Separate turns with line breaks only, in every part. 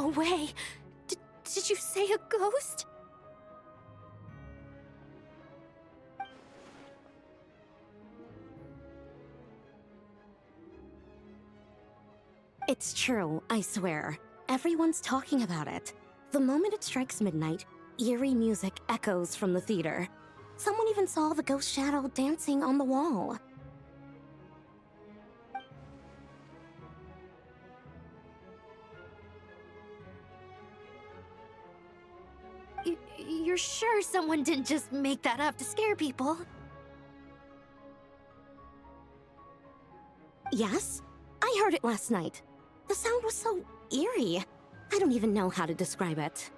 No way! Did you say a ghost?
It's true, I swear. Everyone's talking about it. The moment it strikes midnight, eerie music echoes from the theater. Someone even saw the ghost shadow dancing on the wall.
You're sure someone didn't just make that up to scare people?
Yes? I heard it last night. The sound was so eerie. I don't even know how to describe it.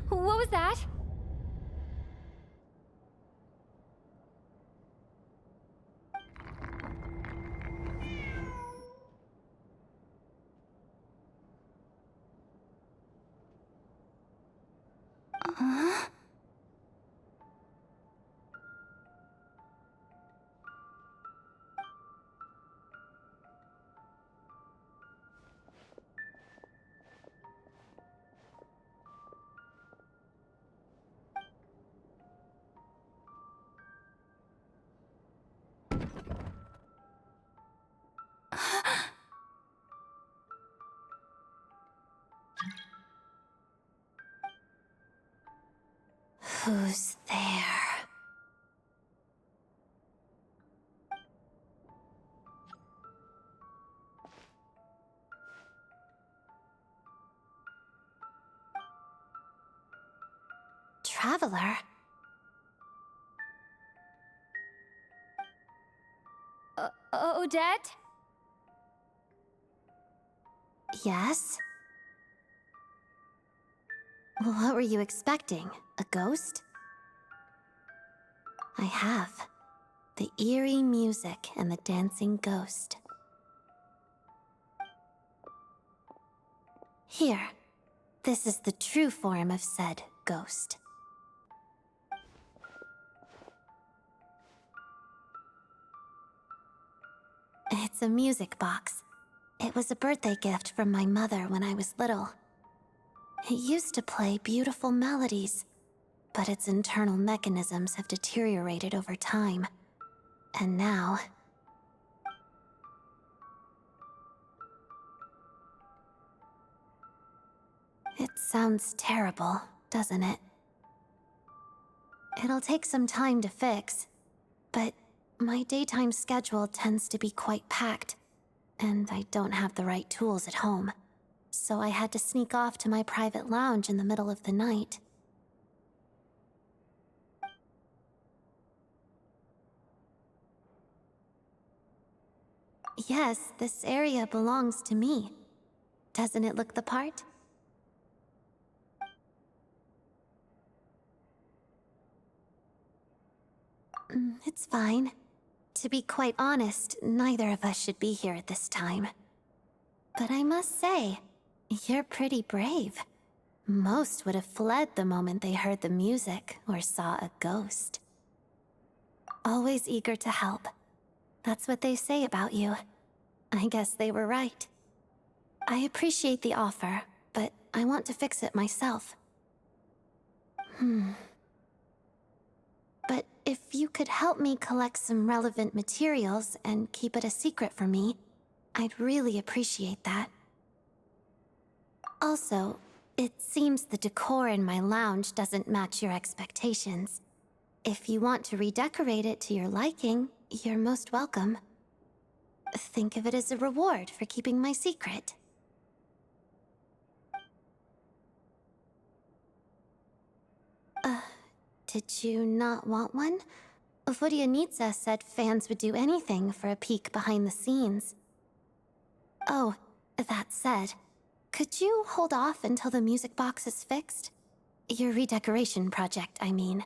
What was that?
Who's there? Traveler?
Odette?
Yes? What were you expecting? A ghost? I have. The eerie music and the dancing ghost. Here. This is the true form of said ghost. It's a music box. It was a birthday gift from my mother when I was little. It used to play beautiful melodies, but its internal mechanisms have deteriorated over time. And now... It sounds terrible, doesn't it? It'll take some time to fix, but my daytime schedule tends to be quite packed, and I don't have the right tools at home. So I had to sneak off to my private lounge in the middle of the night. Yes, this area belongs to me. Doesn't it look the part? It's fine. To be quite honest, neither of us should be here at this time. But I must say, you're pretty brave. Most would have fled the moment they heard the music or saw a ghost. Always eager to help. That's what they say about you. I guess they were right. I appreciate the offer, but I want to fix it myself. But if you could help me collect some relevant materials and keep it a secret from me, I'd really appreciate that. Also, it seems the decor in my lounge doesn't match your expectations. If you want to redecorate it to your liking, you're most welcome. Think of it as a reward for keeping my secret. Did you not want one? Vodyanitsa said fans would do anything for a peek behind the scenes. Oh, that said, could you hold off until the music box is fixed? Your redecoration project, I mean.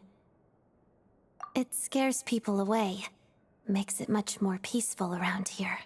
It scares people away. Makes it much more peaceful around here.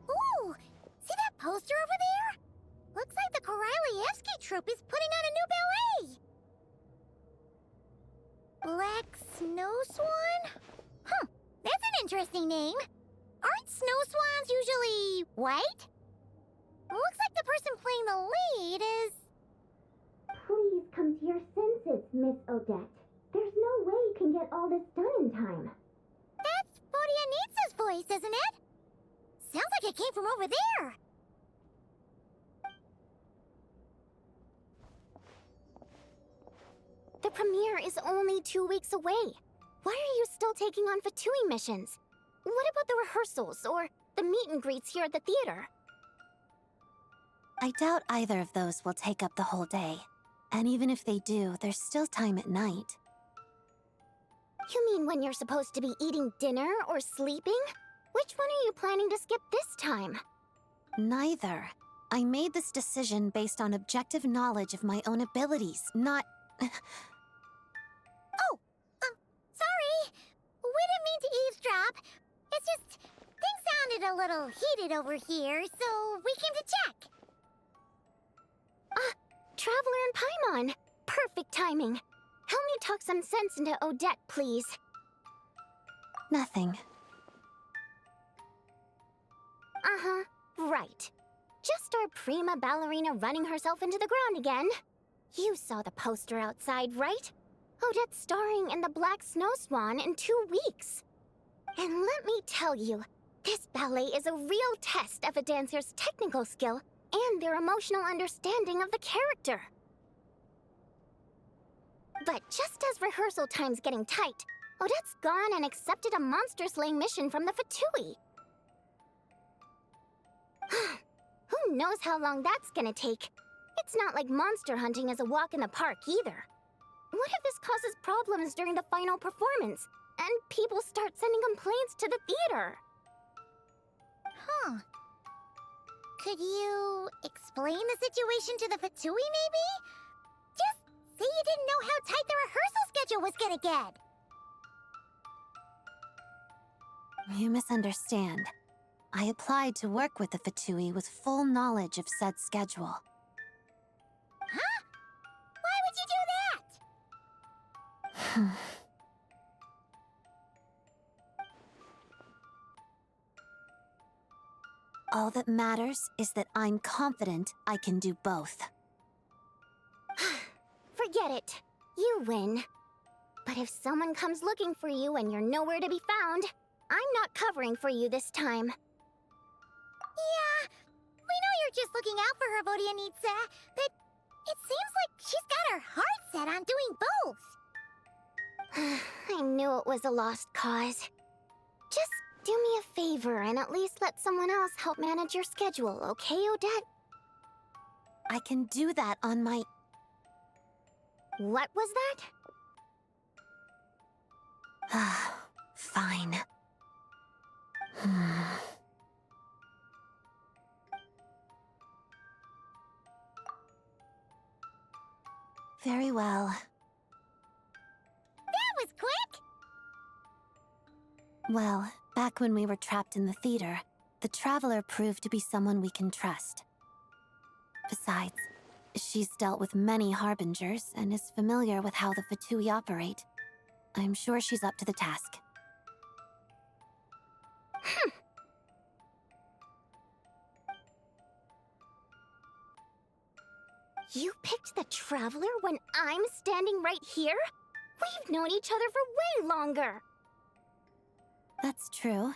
Ooh! See that poster over there? Looks like the Korolevskiy troupe is putting on a new ballet! Black Snow Swan? Huh, that's an interesting name. Aren't snow swans usually white? Looks like the person playing the lead is...
Please come to your senses, Miss Odette. There's no way you can get all this done in time.
That's Vodyanitsa's voice, isn't it? Sounds like it came from over there.
The premiere is only 2 weeks away. Why are you still taking on Fatui missions? What about the rehearsals or the meet and greets here at the theater?
I doubt either of those will take up the whole day. And even if they do, there's still time at night.
You mean when you're supposed to be eating dinner or sleeping? Which one are you planning to skip this time?
Neither. I made this decision based on objective knowledge of my own abilities, not...
Sorry. We didn't mean to eavesdrop. It's just, things sounded a little heated over here, so we came to check.
Traveler and Paimon! Perfect timing. Help me talk some sense into Odette, please.
Nothing.
Uh-huh, right. Just our prima ballerina running herself into the ground again. You saw the poster outside, right? Odette's starring in the Black Snow Swan in 2 weeks. And let me tell you, this ballet is a real test of a dancer's technical skill and their emotional understanding of the character. But just as rehearsal time's getting tight, Odette's gone and accepted a monster-slaying mission from the Fatui. Who knows how long that's gonna take? It's not like monster hunting is a walk in the park either. What if this causes problems during the final performance, and people start sending complaints to the theater?
Huh. Could you explain the situation to the Fatui, maybe? Just say you didn't know how tight the rehearsal schedule was gonna get.
You misunderstand. I applied to work with the Fatui with full knowledge of said schedule.
Huh? Why would you do that?
All that matters is that I'm confident I can do both.
Forget it. You win. But if someone comes looking for you and you're nowhere to be found, I'm not covering for you this time.
Yeah, we know you're just looking out for her, Vodyanitsa, but it seems like she's got her heart set on doing both.
I knew it was a lost cause. Just do me a favor and at least let someone else help manage your schedule, okay, Odette?
I can do that on my...
What was that?
Fine. Very well.
That was quick!
Well, back when we were trapped in the theater, the Traveler proved to be someone we can trust. Besides, she's dealt with many Harbingers and is familiar with how the Fatui operate. I'm sure she's up to the task.
You picked the Traveler when I'm standing right here? We've known each other for way longer!
That's true.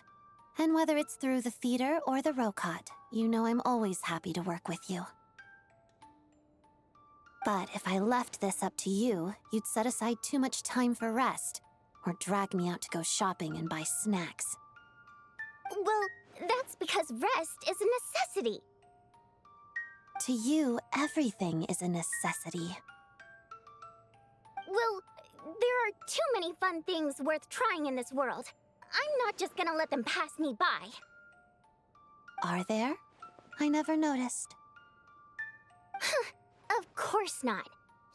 And whether it's through the theater or the Rokot, you know I'm always happy to work with you. But if I left this up to you, you'd set aside too much time for rest, or drag me out to go shopping and buy snacks.
Well, that's because rest is a necessity.
To you, everything is a necessity.
Well, there are too many fun things worth trying in this world. I'm not just gonna let them pass me by.
Are there? I never noticed.
Of course not.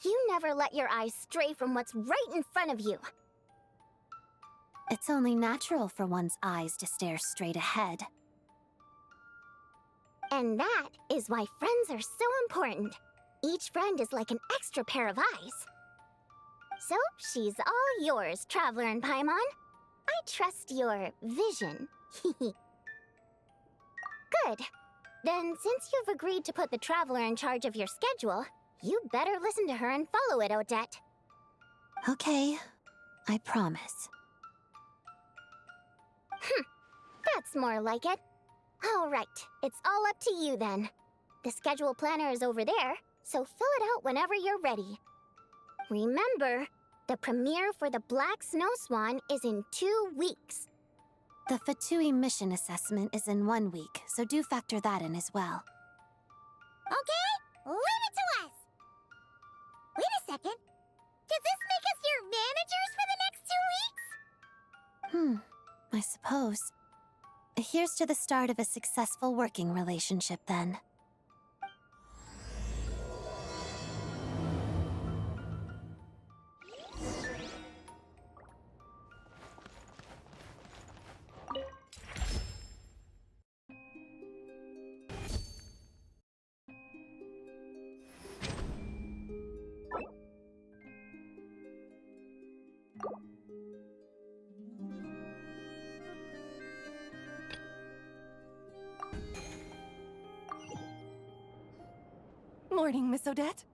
You never let your eyes stray from what's right in front of you.
It's only natural for one's eyes to stare straight ahead.
And that is why friends are so important. Each friend is like an extra pair of eyes. So, she's all yours, Traveler and Paimon. I trust your vision. Good. Then, since you've agreed to put the Traveler in charge of your schedule, you better listen to her and follow it, Odette.
Okay, I promise.
That's more like it. All right, it's all up to you then. The schedule planner is over there, so fill it out whenever you're ready. Remember, the premiere for the Black Snow Swan is in 2 weeks.
The Fatui mission assessment is in 1 week, so do factor that in as well.
Okay, leave it to us! Wait a second. Does this make us your managers for the next 2 weeks?
I suppose. Here's to the start of a successful working relationship, then.
Morning, Miss Odette.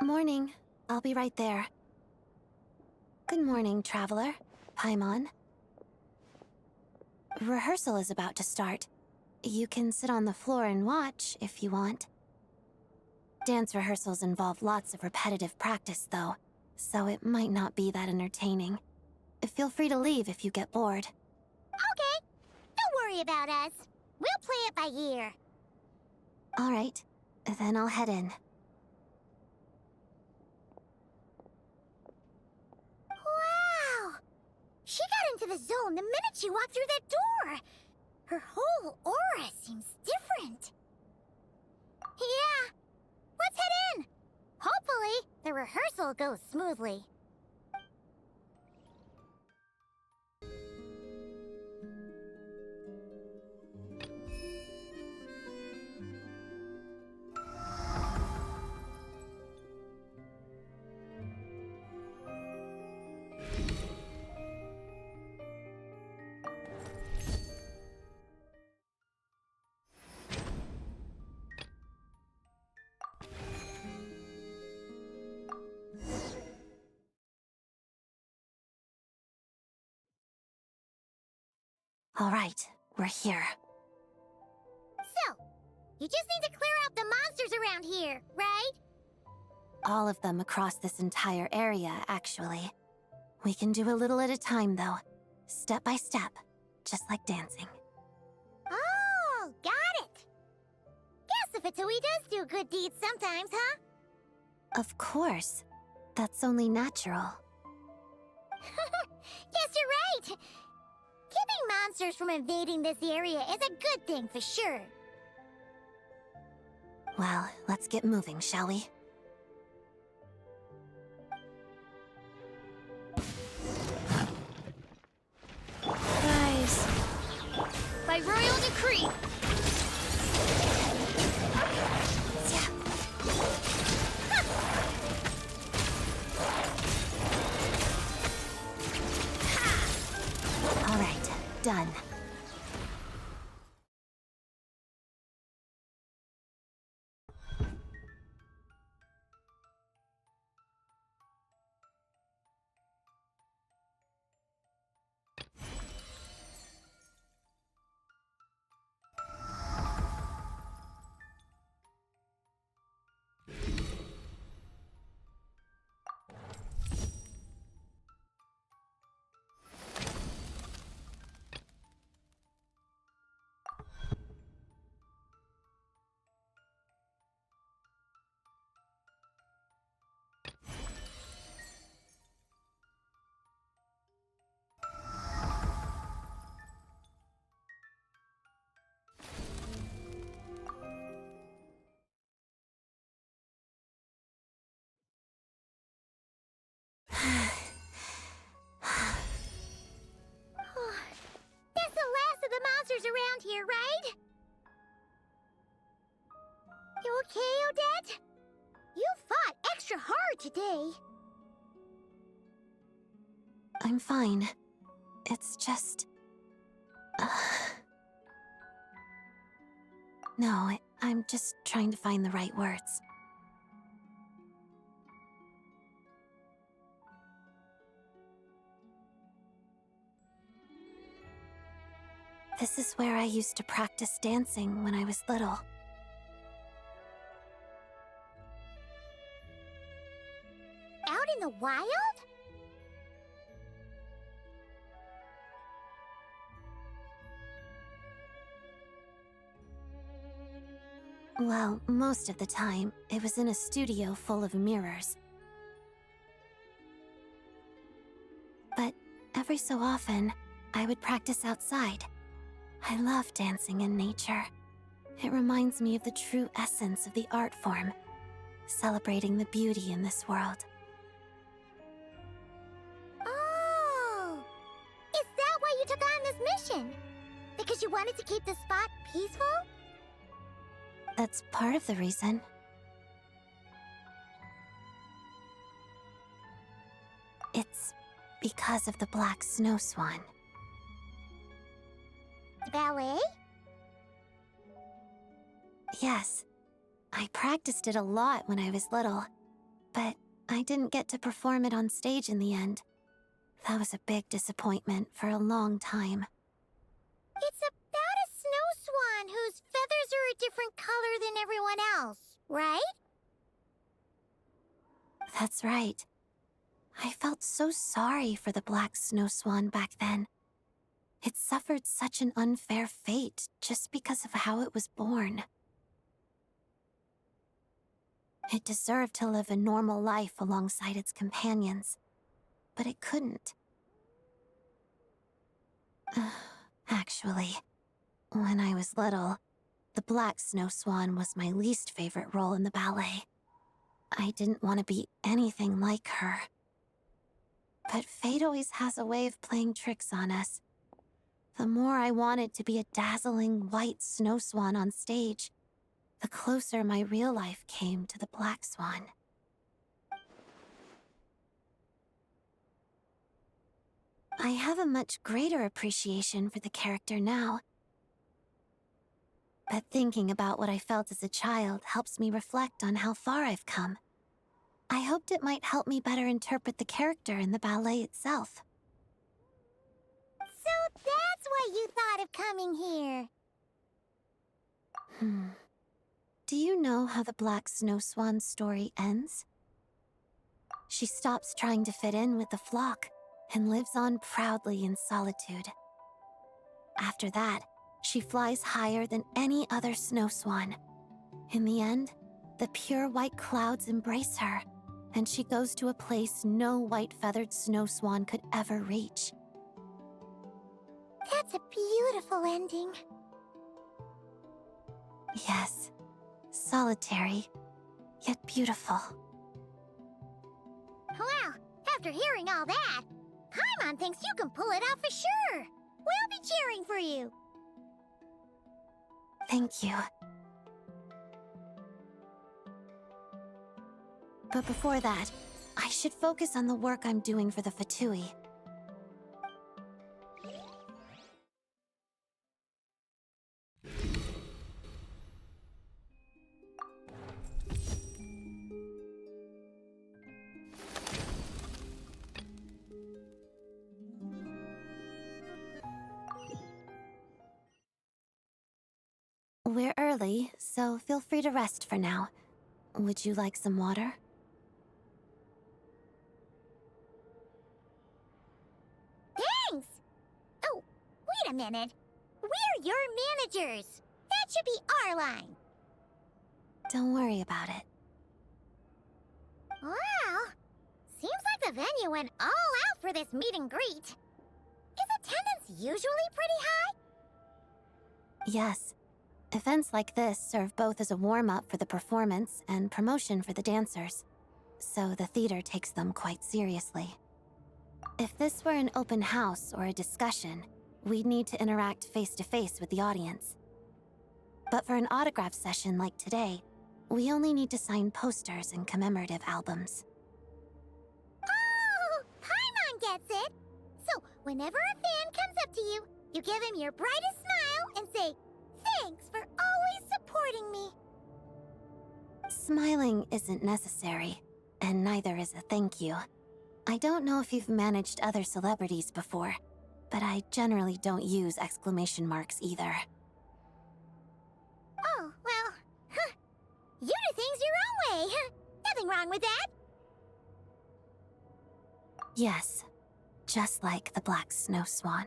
Morning. I'll be right there. Good morning, Traveler. Paimon. Rehearsal is about to start. You can sit on the floor and watch if you want. Dance rehearsals involve lots of repetitive practice, though, so it might not be that entertaining. Feel free to leave if you get bored.
Okay, don't worry about us. We'll play it by ear.
All right, then I'll head in.
Wow! She got into the zone the minute she walked through that door. Her whole aura seems different. Yeah, let's head in. Hopefully, the rehearsal goes smoothly.
All right, we're here.
So, you just need to clear out the monsters around here, right?
All of them across this entire area, actually. We can do a little at a time, though. Step by step, just like dancing.
Oh, got it. Guess the Fatui does do good deeds sometimes, huh?
Of course. That's only natural.
Guess you're right. Keeping monsters from invading this area is a good thing for sure.
Well, let's get moving, shall we?
Guys, by royal decree,
All right, done.
here, right? You okay, Odette? You fought extra hard today.
I'm fine. It's just... No, I'm just trying to find the right words. This is where I used to practice dancing when I was little.
Out in the wild?
Well, most of the time, it was in a studio full of mirrors. But every so often, I would practice outside. I love dancing in nature. It reminds me of the true essence of the art form, celebrating the beauty in this world.
Oh! Is that why you took on this mission? Because you wanted to keep the spot peaceful?
That's part of the reason. It's because of the black snow swan.
The ballet?
Yes. I practiced it a lot when I was little, but I didn't get to perform it on stage in the end. That was a big disappointment for a long time.
It's about a snow swan whose feathers are a different color than everyone else, right?
That's right. I felt so sorry for the black snow swan back then. It suffered such an unfair fate just because of how it was born. It deserved to live a normal life alongside its companions, but it couldn't. Actually, when I was little, the black snow swan was my least favorite role in the ballet. I didn't want to be anything like her. But fate always has a way of playing tricks on us. The more I wanted to be a dazzling white snow swan on stage, the closer my real life came to the black swan. I have a much greater appreciation for the character now. But thinking about what I felt as a child helps me reflect on how far I've come. I hoped it might help me better interpret the character in the ballet itself.
So that's why you thought of coming here.
Do you know how the Black Snow Swan's story ends? She stops trying to fit in with the flock and lives on proudly in solitude. After that, she flies higher than any other snow swan. In the end, the pure white clouds embrace her, and she goes to a place no white-feathered snow swan could ever reach.
That's a beautiful ending.
Yes, solitary, yet beautiful.
Well, after hearing all that, Paimon thinks you can pull it off for sure. We'll be cheering for you.
Thank you. But before that, I should focus on the work I'm doing for the Fatui. We're early, so feel free to rest for now. Would you like some water?
Thanks! Oh, wait a minute. We're your managers. That should be our line.
Don't worry about it.
Well, seems like the venue went all out for this meet and greet. Is attendance usually pretty high?
Yes. Events like this serve both as a warm-up for the performance and promotion for the dancers, so the theater takes them quite seriously. If this were an open house or a discussion, we'd need to interact face-to-face with the audience. But for an autograph session like today, we only need to sign posters and commemorative albums.
Oh, Paimon gets it! So, whenever a fan comes up to you, you give him your brightest smile and say, "Thanks for always supporting me."
Smiling isn't necessary, and neither is a thank you. I don't know if you've managed other celebrities before, but I generally don't use exclamation marks either.
Oh, well, you do things your own way. Nothing wrong with that.
Yes, just like the Black Snow Swan.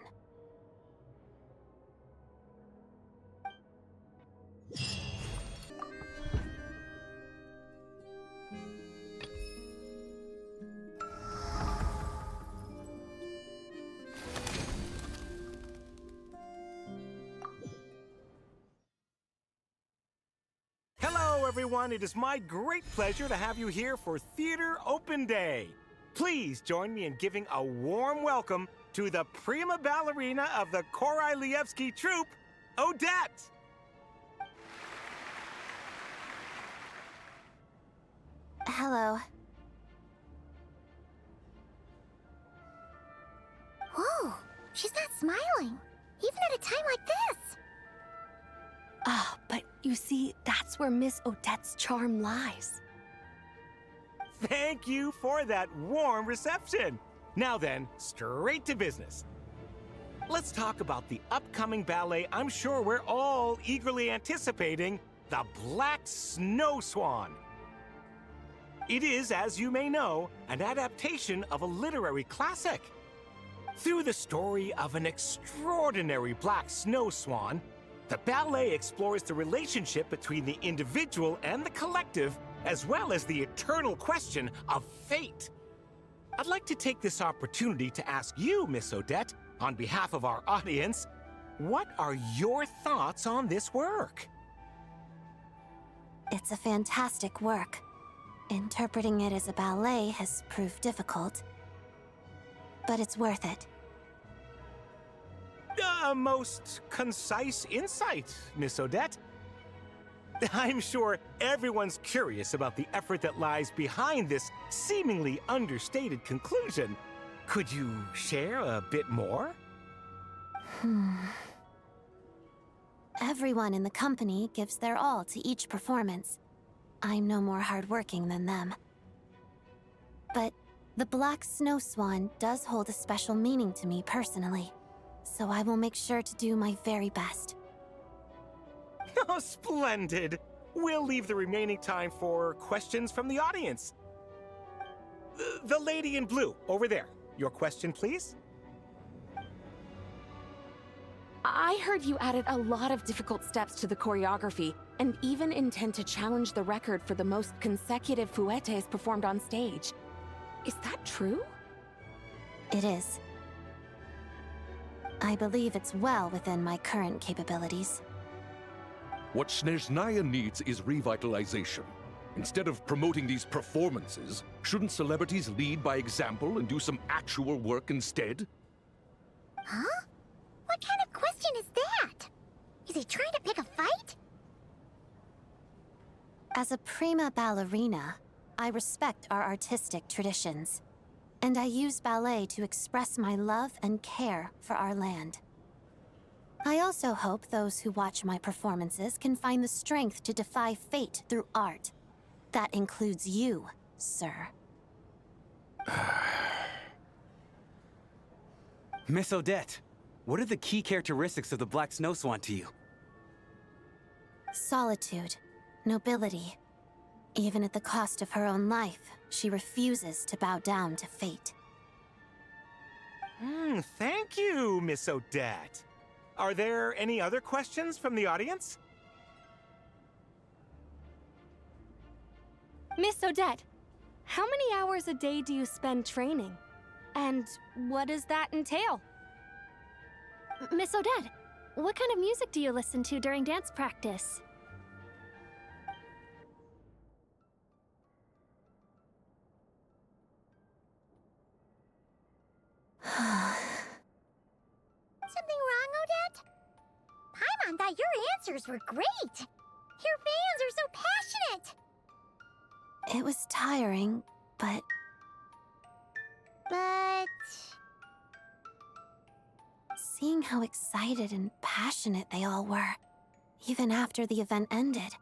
Hello, everyone. It is my great pleasure to have you here for Theater Open Day. Please join me in giving a warm welcome to the prima ballerina of the Korolevskiy troupe, Odette.
Hello.
Whoa, she's not smiling, even at a time like this.
Ah, but you see, that's where Miss Odette's charm lies.
Thank you for that warm reception. Now then, straight to business. Let's talk about the upcoming ballet I'm sure we're all eagerly anticipating, The Black Snow Swan. It is, as you may know, an adaptation of a literary classic. Through the story of an extraordinary black snow swan, the ballet explores the relationship between the individual and the collective, as well as the eternal question of fate. I'd like to take this opportunity to ask you, Miss Odette, on behalf of our audience, what are your thoughts on this work?
It's a fantastic work. Interpreting it as a ballet has proved difficult, but it's worth it.
A most concise insight, Miss Odette. I'm sure everyone's curious about the effort that lies behind this seemingly understated conclusion. Could you share a bit more?
Everyone in the company gives their all to each performance. I'm no more hardworking than them. But the Black Snow Swan does hold a special meaning to me personally, so I will make sure to do my very best.
Oh, splendid! We'll leave the remaining time for questions from the audience. The lady in blue, over there. Your question, please?
I heard you added a lot of difficult steps to the choreography, and even intend to challenge the record for the most consecutive fouettes performed on stage. Is that true?
It is. I believe it's well within my current capabilities.
What Snezhnaya needs is revitalization. Instead of promoting these performances, shouldn't celebrities lead by example and do some actual work instead?
Huh? What kind of question is that? Is he trying to pick a fight?
As a prima ballerina, I respect our artistic traditions, and I use ballet to express my love and care for our land. I also hope those who watch my performances can find the strength to defy fate through art. That includes you, sir.
Miss Odette, what are the key characteristics of the Black Snow Swan to you?
Solitude, nobility. Even at the cost of her own life, she refuses to bow down to fate.
Thank you, Miss Odette. Are there any other questions from the audience?
Miss Odette, how many hours a day do you spend training? And what does that entail?
Miss Odette, what kind of music do you listen to during dance practice?
Something wrong, Odette? Paimon thought your answers were great! Your fans are so passionate!
It was tiring, but
But...
seeing how excited and passionate they all were, even after the event ended,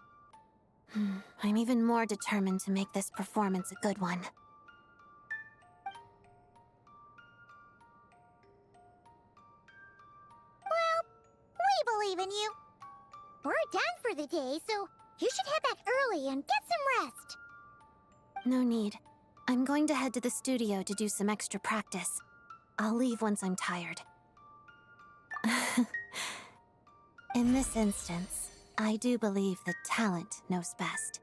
I'm even more determined to make this performance a good one.
Well, we believe in you. We're done for the day, so you should head back early and get some rest.
No need. I'm going to head to the studio to do some extra practice. I'll leave once I'm tired. In this instance, I do believe that talent knows best.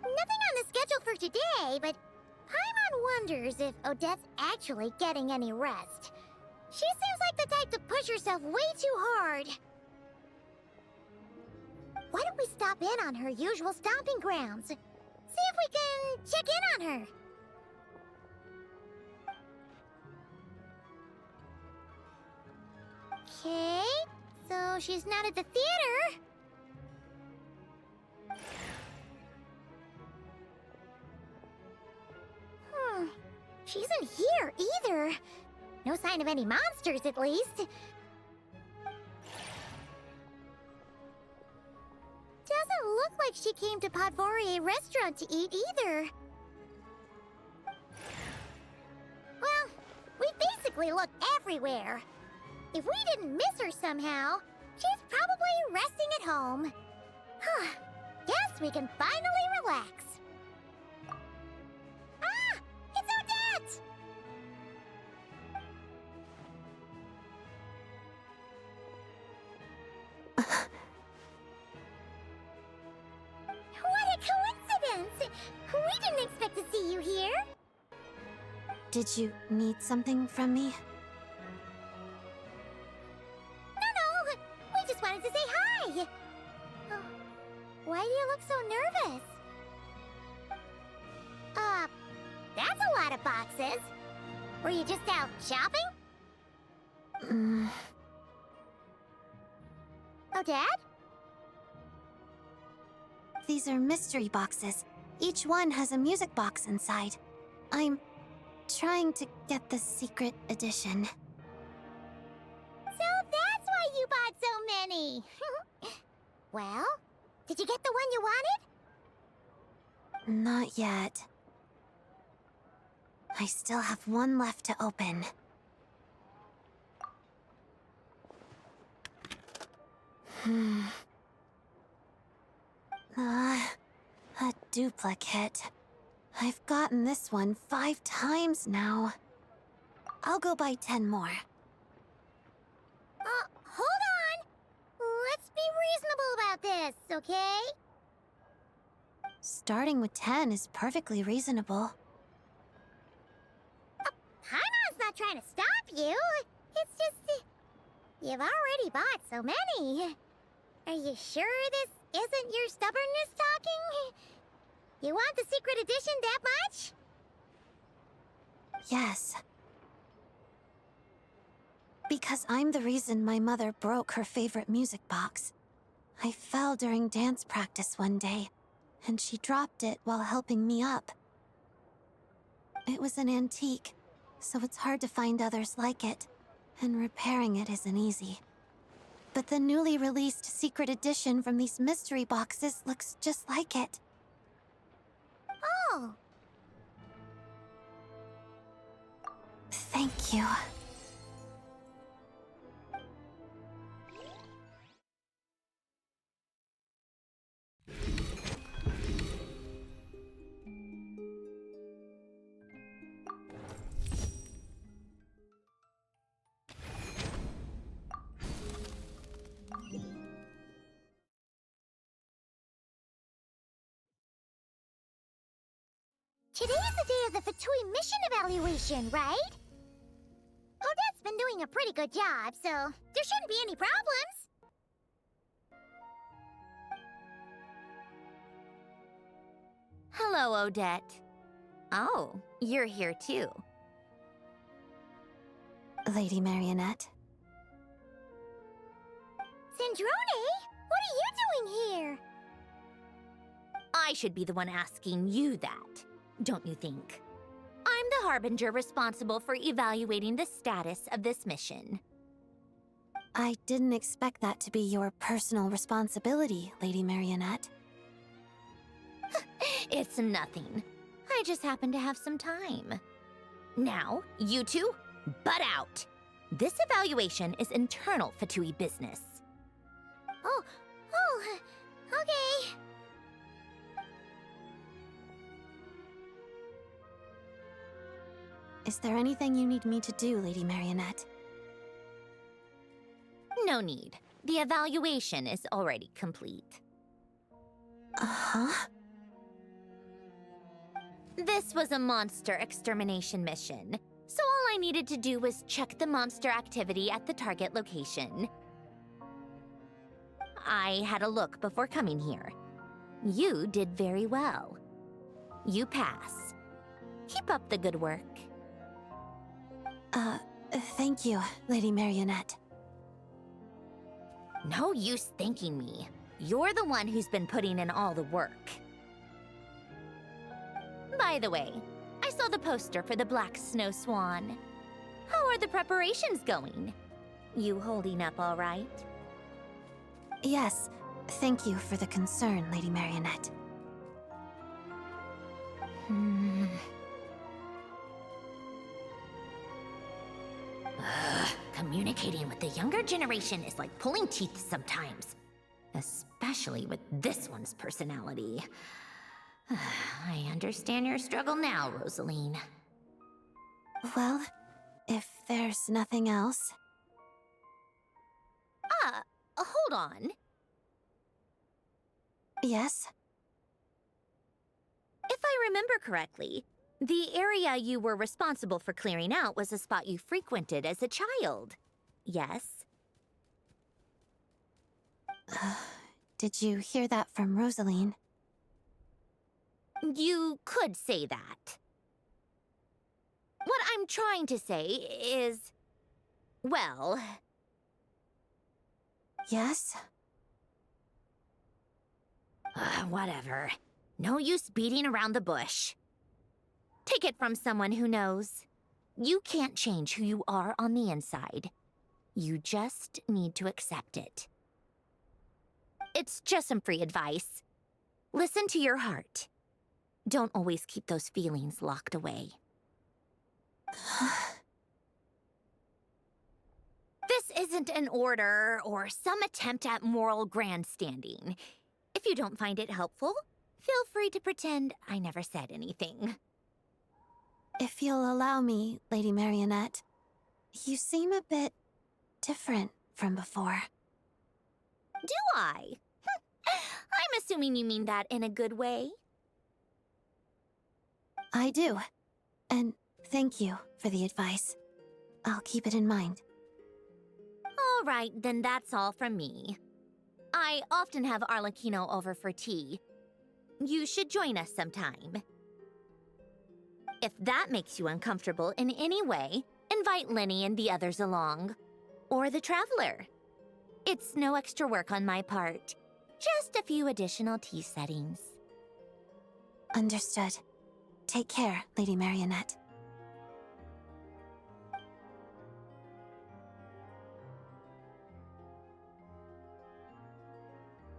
Nothing on the schedule for today, but Paimon wonders if Odette's actually getting any rest. She seems like the type to push herself way too hard. Why don't we stop in on her usual stomping grounds? See if we can check in on her. Okay, so she's not at the theater. She isn't here either. No sign of any monsters, at least. Doesn't look like she came to Podvorier restaurant to eat either. Well, we basically looked everywhere. If we didn't miss her somehow, she's probably resting at home. Guess we can finally relax. Ah! It's Odette! What a coincidence! We didn't expect to see you here.
Did you need something from me?
No, we just wanted to say hi. Oh, why do you look so nervous? That's a lot of boxes. Were you just out shopping? Odette?
These are mystery boxes. Each one has a music box inside. I'm trying to get the secret edition.
So that's why you bought so many. Well, did you get the one you wanted?
Not yet. I still have one left to open. A duplicate. I've gotten this one 5 times now. I'll go buy 10 more.
Hold on. Let's be reasonable about this, okay?
Starting with 10 is perfectly reasonable.
Paimon's not trying to stop you. It's just... you've already bought so many. Are you sure this isn't your stubbornness talking? You want the secret edition that much?
Yes. Because I'm the reason my mother broke her favorite music box. I fell during dance practice one day, and she dropped it while helping me up. It was an antique, so it's hard to find others like it, and repairing it isn't easy. But the newly released secret edition from these mystery boxes looks just like it.
Oh.
Thank you.
Today is the day of the Fatui mission evaluation, right? Odette's been doing a pretty good job, so there shouldn't be any problems.
Hello, Odette. Oh, you're here too.
Lady Marionette.
Sandrone, what are you doing here?
I should be the one asking you that, don't you think? I'm the Harbinger responsible for evaluating the status of this mission.
I didn't expect that to be your personal responsibility, Lady Marionette.
It's nothing. I just happen to have some time. Now, you two, butt out. This evaluation is internal Fatui business.
Oh, okay.
Is there anything you need me to do, Lady Marionette?
No need. The evaluation is already complete.
Uh-huh.
This was a monster extermination mission, so all I needed to do was check the monster activity at the target location. I had a look before coming here. You did very well. You pass. Keep up the good work.
Thank you, Lady Marionette.
No use thanking me. You're the one who's been putting in all the work. By the way, I saw the poster for the Black Snow Swan. How are the preparations going? You holding up all right?
Yes, thank you for the concern, Lady Marionette.
Communicating with the younger generation is like pulling teeth sometimes. Especially with this one's personality. I understand your struggle now, Rosaline.
Well, if there's nothing else...
Hold on.
Yes?
If I remember correctly, the area you were responsible for clearing out was a spot you frequented as a child. Yes?
Did you hear that from Rosaline?
You could say that. What I'm trying to say is... well...
Yes?
Whatever. No use beating around the bush. Take it from someone who knows. You can't change who you are on the inside. You just need to accept it. It's just some free advice. Listen to your heart. Don't always keep those feelings locked away. This isn't an order or some attempt at moral grandstanding. If you don't find it helpful, feel free to pretend I never said anything.
If you'll allow me, Lady Marionette, you seem a bit different from before.
Do I? I'm assuming you mean that in a good way.
I do. And thank you for the advice. I'll keep it in mind.
All right, then that's all from me. I often have Arlecchino over for tea. You should join us sometime. If that makes you uncomfortable in any way, invite Lenny and the others along. Or the Traveler. It's no extra work on my part. Just a few additional tea settings.
Understood. Take care, Lady Marionette.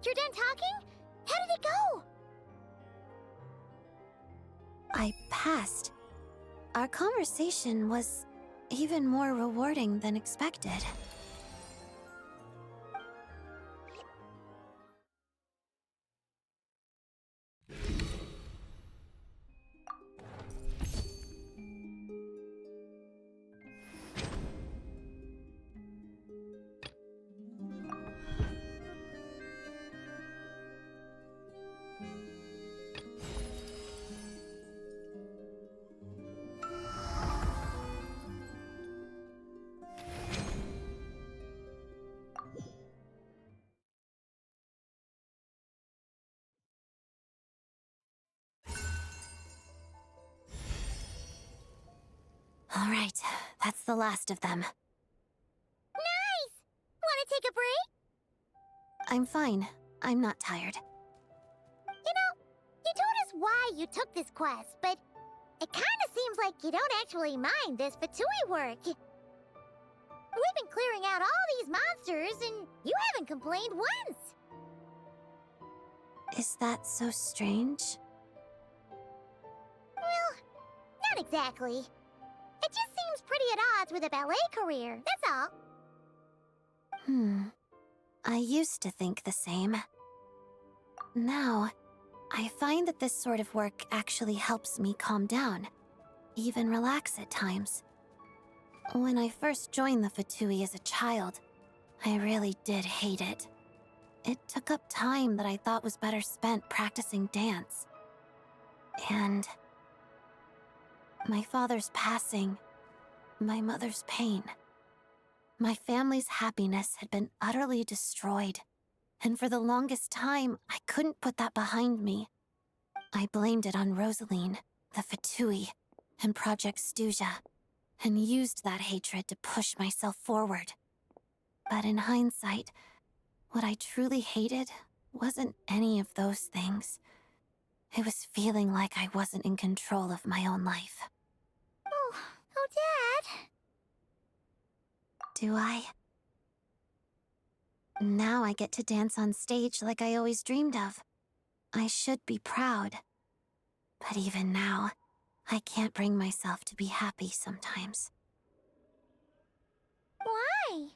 You're done talking? How did it go?
I passed. Our conversation was even more rewarding than expected. All right, that's the last of them.
Nice! Wanna take a break?
I'm fine. I'm not tired.
You know, you told us why you took this quest, but it kinda seems like you don't actually mind this Fatui work. We've been clearing out all these monsters, and you haven't complained once.
Is that so strange?
Well, not exactly. It just seems pretty at odds with a ballet career, that's all.
I used to think the same. Now, I find that this sort of work actually helps me calm down, even relax at times. When I first joined the Fatui as a child, I really did hate it. It took up time that I thought was better spent practicing dance. And my father's passing, my mother's pain. My family's happiness had been utterly destroyed, and for the longest time, I couldn't put that behind me. I blamed it on Rosaline, the Fatui, and Project Stuja, and used that hatred to push myself forward. But in hindsight, what I truly hated wasn't any of those things. It was feeling like I wasn't in control of my own life.
Oh, Dad.
Do I? Now I get to dance on stage like I always dreamed of. I should be proud. But even now, I can't bring myself to be happy sometimes.
Why?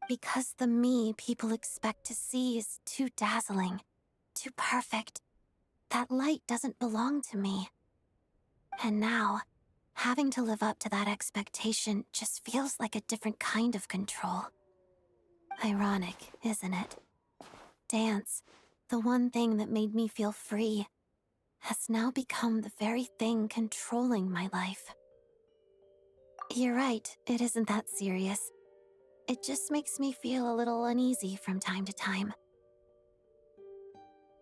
Because the me people expect to see is too dazzling, too perfect. That light doesn't belong to me. And now, having to live up to that expectation just feels like a different kind of control. Ironic, isn't it? Dance, the one thing that made me feel free, has now become the very thing controlling my life. You're right, it isn't that serious. It just makes me feel a little uneasy from time to time.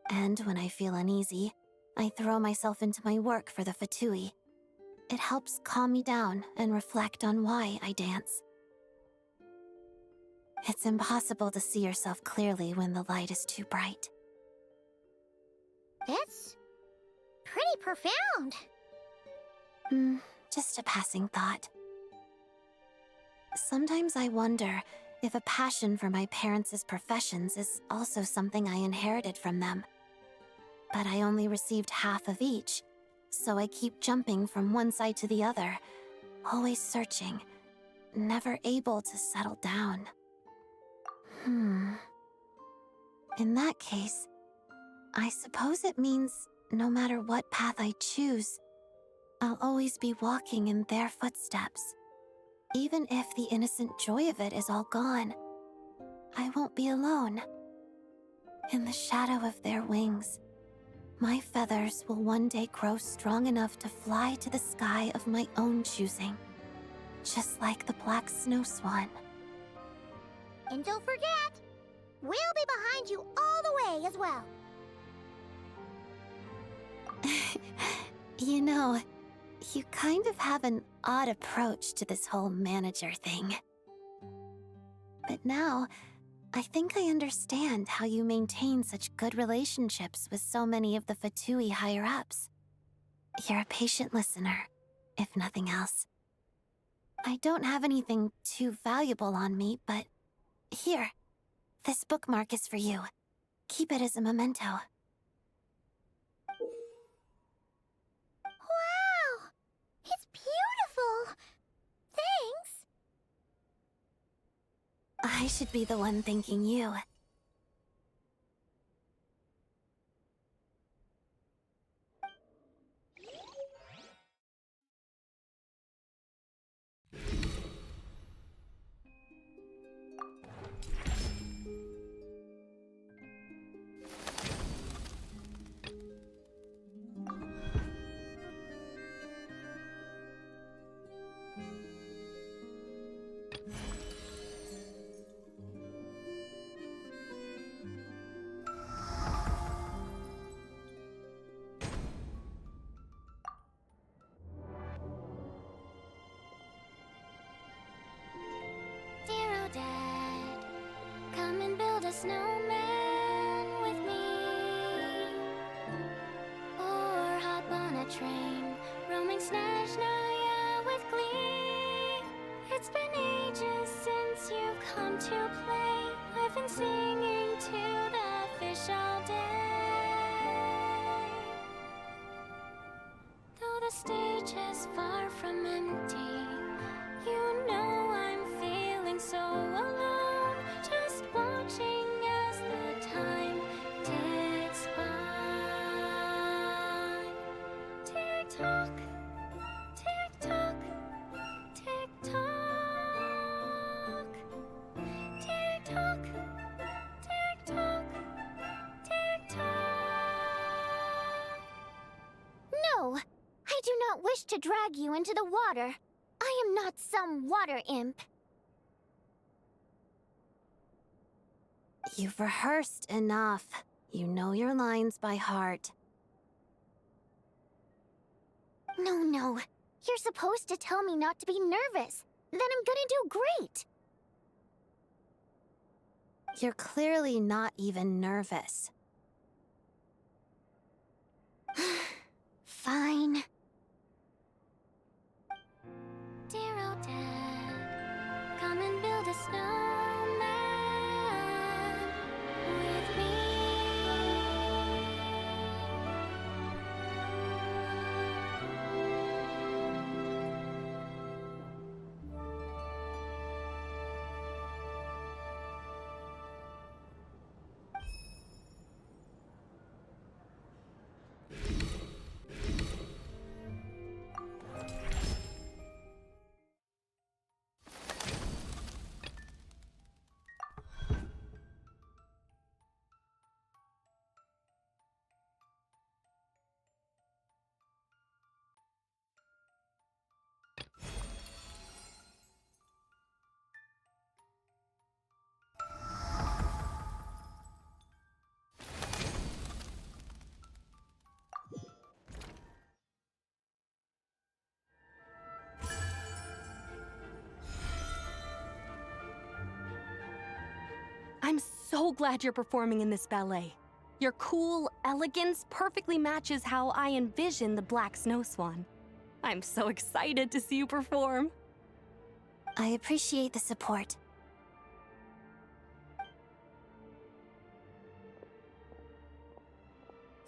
And when I feel uneasy, I throw myself into my work for the Fatui. It helps calm me down and reflect on why I dance. It's impossible to see yourself clearly when the light is too bright.
That's pretty profound.
Just a passing thought. Sometimes I wonder if a passion for my parents' professions is also something I inherited from them. But I only received half of each, so I keep jumping from one side to the other, always searching, never able to settle down. In that case, I suppose it means no matter what path I choose, I'll always be walking in their footsteps. Even if the innocent joy of it is all gone, I won't be alone. In the shadow of their wings, my feathers will one day grow strong enough to fly to the sky of my own choosing, just like the black snow swan.
And don't forget, we'll be behind you all the way as well.
You know, you kind of have an odd approach to this whole manager thing. But now, I think I understand how you maintain such good relationships with so many of the Fatui higher-ups. You're a patient listener, if nothing else. I don't have anything too valuable on me, but here, this bookmark is for you. Keep it as a memento.
Wow! It's beautiful! Thanks!
I should be the one thanking you.
train, roaming Snezhnaya with glee. It's been ages since you've come to play. I've been singing to the fish all day. Though the stage is far from empty, you know I'm feeling so alone, just watching as the time ticks by. Tick tock, tick tock, tick tock, tick tock, tick tock, tick tock. No, I do not wish to drag you into the water. I am not some water imp.
You've rehearsed enough. You know your lines by heart.
No. You're supposed to tell me not to be nervous. Then I'm gonna do great.
You're clearly not even nervous.
Fine. Dear Odette, come and build a snowman with me.
I'm so glad you're performing in this ballet. Your cool elegance perfectly matches how I envision the Black Snow Swan. I'm so excited to see you perform.
I appreciate the support.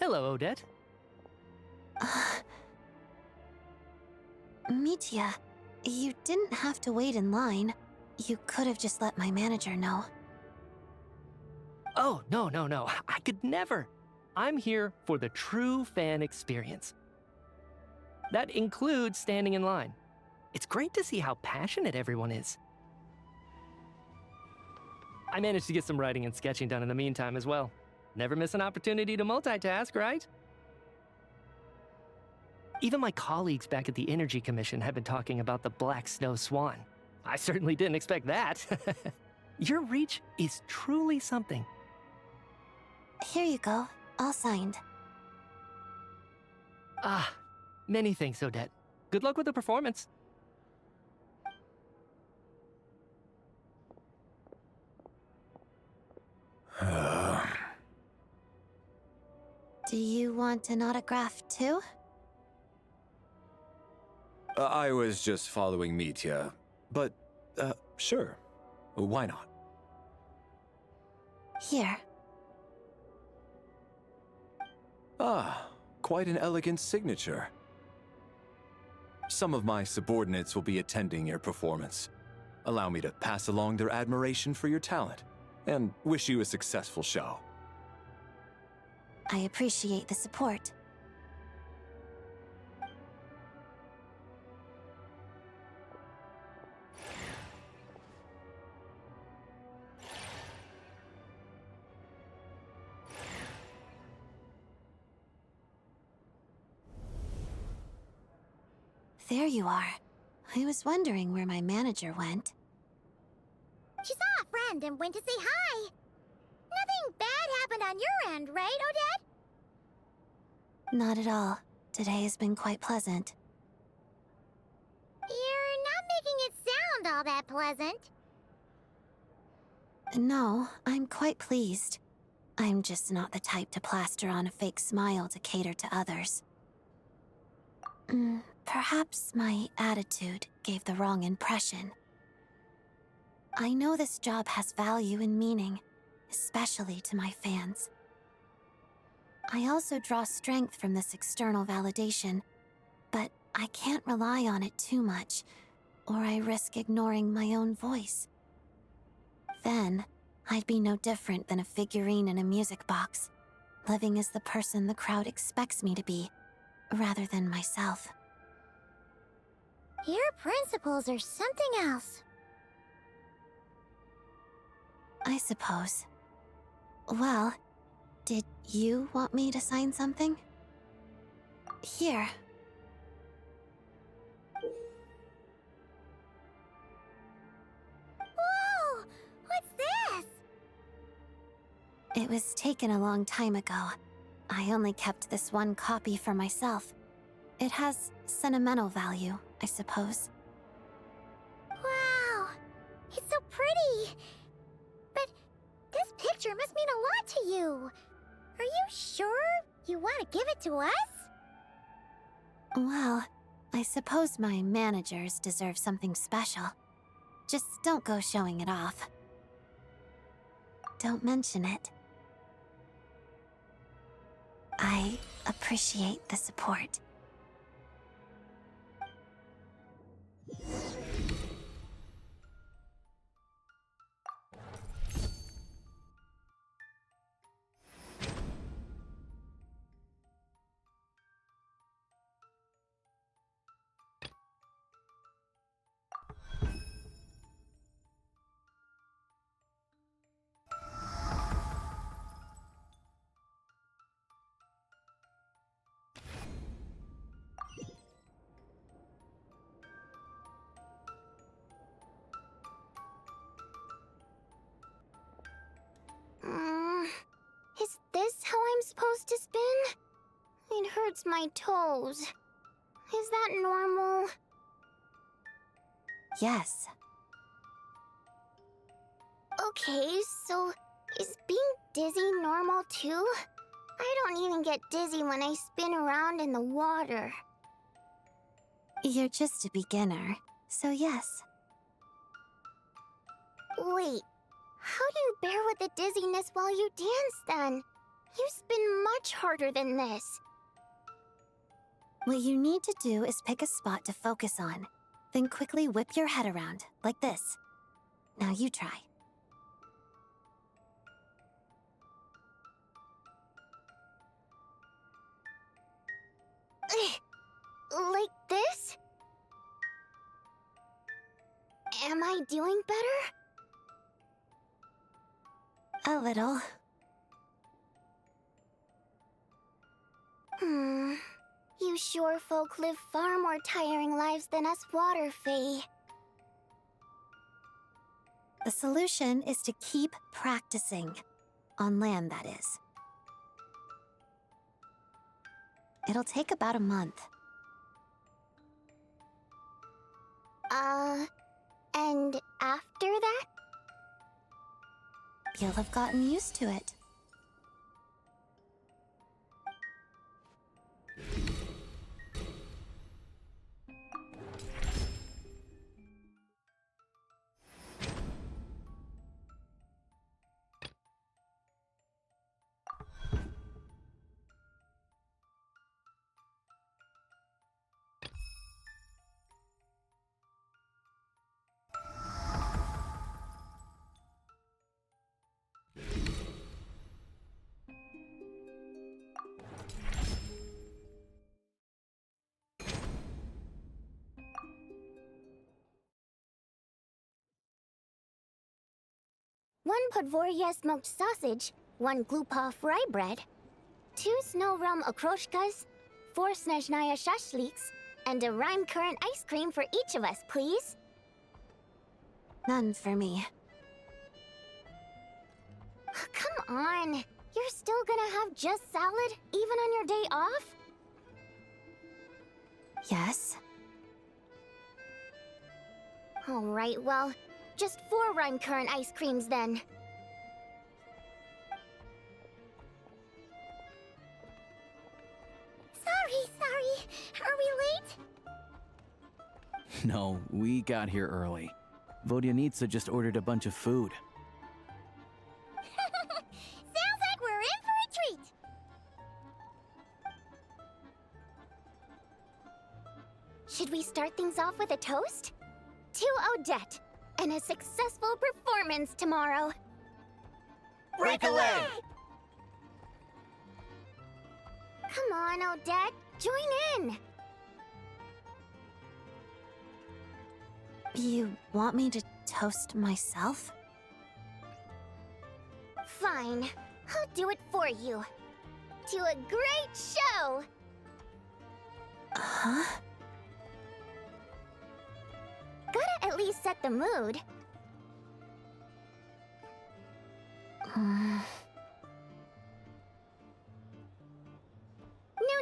Hello, Odette.
Mitya, you didn't have to wait in line. You could have just let my manager know.
Oh, no. I could never. I'm here for the true fan experience. That includes standing in line. It's great to see how passionate everyone is. I managed to get some writing and sketching done in the meantime as well. Never miss an opportunity to multitask, right? Even my colleagues back at the Energy Commission have been talking about the Black Snow Swan. I certainly didn't expect that. Your reach is truly something.
Here you go, all signed.
Ah, many thanks, Odette. Good luck with the performance.
Do you want an autograph too?
I was just following Mitya, but, sure. Why not?
Here.
Ah, quite an elegant signature. Some of my subordinates will be attending your performance. Allow me to pass along their admiration for your talent, and wish you a successful show.
I appreciate the support. There you are. I was wondering where my manager went.
She saw a friend and went to say hi. Nothing bad happened on your end, right, Odette?
Not at all. Today has been quite pleasant.
You're not making it sound all that pleasant.
No, I'm quite pleased. I'm just not the type to plaster on a fake smile to cater to others. Perhaps my attitude gave the wrong impression. I know this job has value and meaning, especially to my fans. I also draw strength from this external validation, but I can't rely on it too much, or I risk ignoring my own voice. Then, I'd be no different than a figurine in a music box, living as the person the crowd expects me to be, rather than myself.
Your principles are something else.
I suppose. Well, did you want me to sign something? Here.
Whoa! What's this?
It was taken a long time ago. I only kept this one copy for myself. It has sentimental value, I suppose.
Wow! It's so pretty! But this picture must mean a lot to you. Are you sure you want to give it to us?
Well, I suppose my managers deserve something special. Just don't go showing it off. Don't mention it. I appreciate the support.
Is this how I'm supposed to spin? It hurts my toes. Is that normal?
Yes.
Okay, so is being dizzy normal too? I don't even get dizzy when I spin around in the water.
You're just a beginner, so yes.
Wait, how do you bear with the dizziness while you dance then? You spin much harder than this.
What you need to do is pick a spot to focus on, then quickly whip your head around, like this. Now you try.
Like this? Am I doing better?
A little.
You shore folk live far more tiring lives than us water fae.
The solution is to keep practicing. On land, that is. It'll take about a month.
And after that?
You'll have gotten used to it.
One Podvorya smoked sausage, 1 Glupov rye bread, 2 Snow Realm okroshkas, 4 Snezhnaya shashliks, and a Rime Current ice cream for each of us, please.
None for me.
Come on! You're still gonna have just salad, even on your day off?
Yes?
Alright, well, just 4 Rime Current ice creams then.
Sorry. Are we late?
No, we got here early. Vodyanitsa just ordered a bunch of food.
Sounds like we're in for a treat.
Should we start things off with a toast? To Odette, and a successful performance tomorrow.
Break a leg!
Come on, Odette, join in.
You want me to toast myself?
Fine, I'll do it for you. To a great show!
Huh?
Gotta at least set the mood. No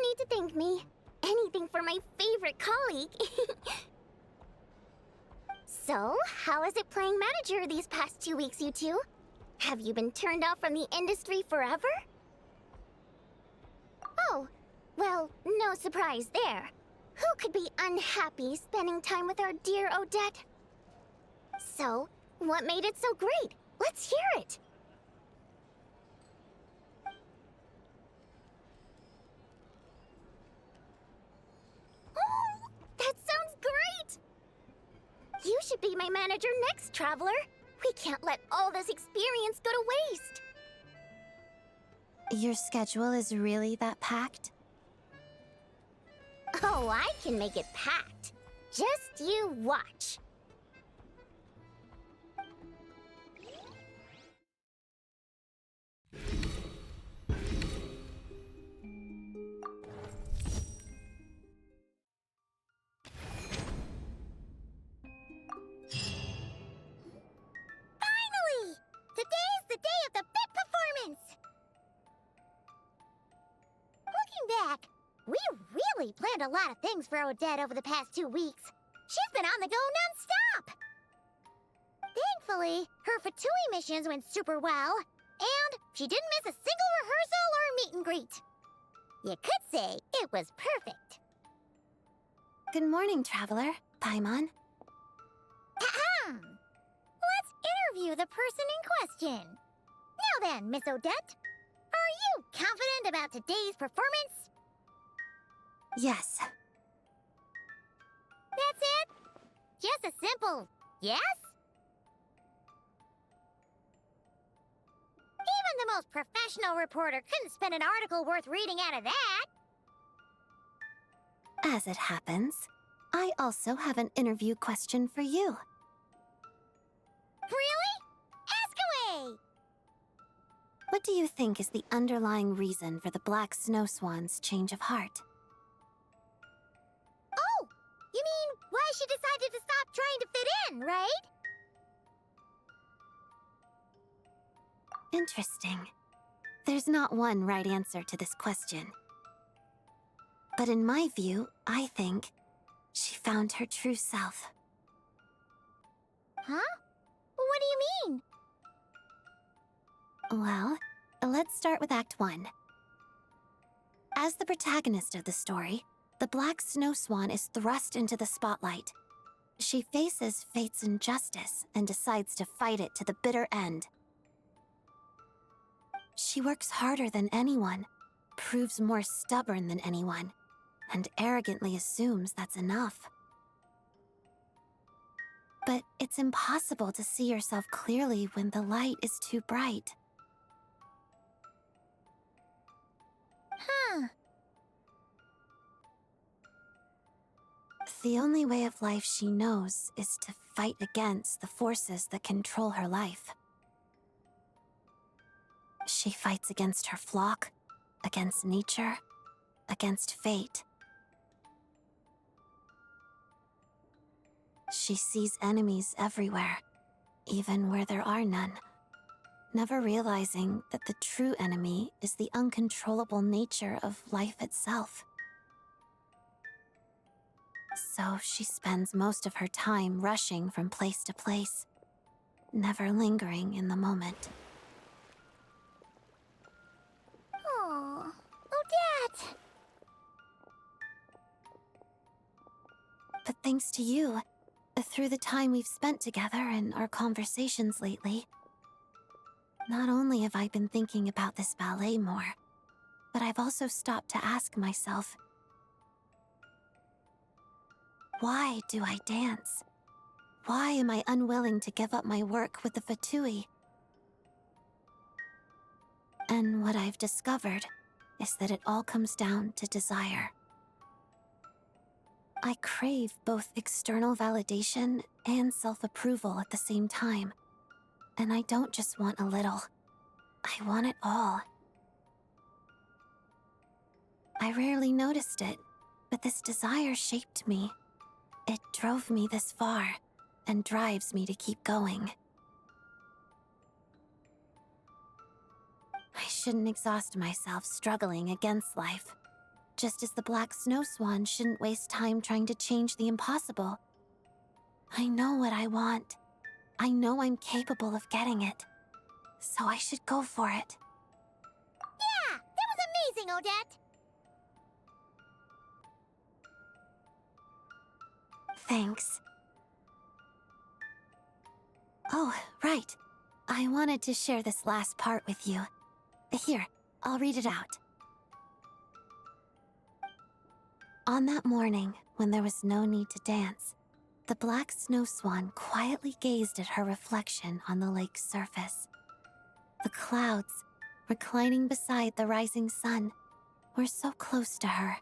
need to thank me. Anything for my favorite colleague. So, how is it playing manager these past 2 weeks, you two? Have you been turned off from the industry forever? Oh, well, no surprise there. Who could be unhappy spending time with our dear Odette? So, what made it so great? Let's hear it! Oh, that sounds great! You should be my manager next, Traveler. We can't let all this experience go to waste.
Your schedule is really that packed?
Oh, I can make it packed. Just you watch.
Finally! Today's the day of the fit performance! Looking back, we really planned a lot of things for Odette over the past 2 weeks. She's been on the go non-stop! Thankfully, her Fatui missions went super well, and she didn't miss a single rehearsal or meet and greet. You could say it was perfect.
Good morning, Traveler. Paimon.
Ahem! Let's interview the person in question. Now then, Miss Odette, are you confident about today's performance?
Yes.
That's it? Just a simple yes? Even the most professional reporter couldn't spin an article worth reading out of that.
As it happens, I also have an interview question for you.
Really? Ask away!
What do you think is the underlying reason for the Black Snow Swan's change of heart?
Oh! You mean why she decided to stop trying to fit in, right?
Interesting. There's not one right answer to this question. But in my view, I think she found her true self.
Huh? What do you mean?
Well, let's start with Act 1. As the protagonist of the story, the Black Snow Swan is thrust into the spotlight. She faces fate's injustice and decides to fight it to the bitter end. She works harder than anyone, proves more stubborn than anyone, and arrogantly assumes that's enough. But it's impossible to see yourself clearly when the light is too bright.
Huh.
The only way of life she knows is to fight against the forces that control her life. She fights against her flock, against nature, against fate. She sees enemies everywhere, even where there are none, never realizing that the true enemy is the uncontrollable nature of life itself. So she spends most of her time rushing from place to place, never lingering in the moment.
Oh, Odette!
But thanks to you, through the time we've spent together and our conversations lately, not only have I been thinking about this ballet more, but I've also stopped to ask myself, why do I dance? Why am I unwilling to give up my work with the Fatui? And what I've discovered is that it all comes down to desire. I crave both external validation and self-approval at the same time. And I don't just want a little. I want it all. I rarely noticed it, but this desire shaped me. It drove me this far, and drives me to keep going. I shouldn't exhaust myself struggling against life, just as the Black Snow Swan shouldn't waste time trying to change the impossible. I know what I want. I know I'm capable of getting it, so I should go for it.
Yeah, that was amazing, Odette!
Thanks. Oh, right. I wanted to share this last part with you. Here, I'll read it out. On that morning, when there was no need to dance, the Black Snow Swan quietly gazed at her reflection on the lake's surface. The clouds, reclining beside the rising sun, were so close to her.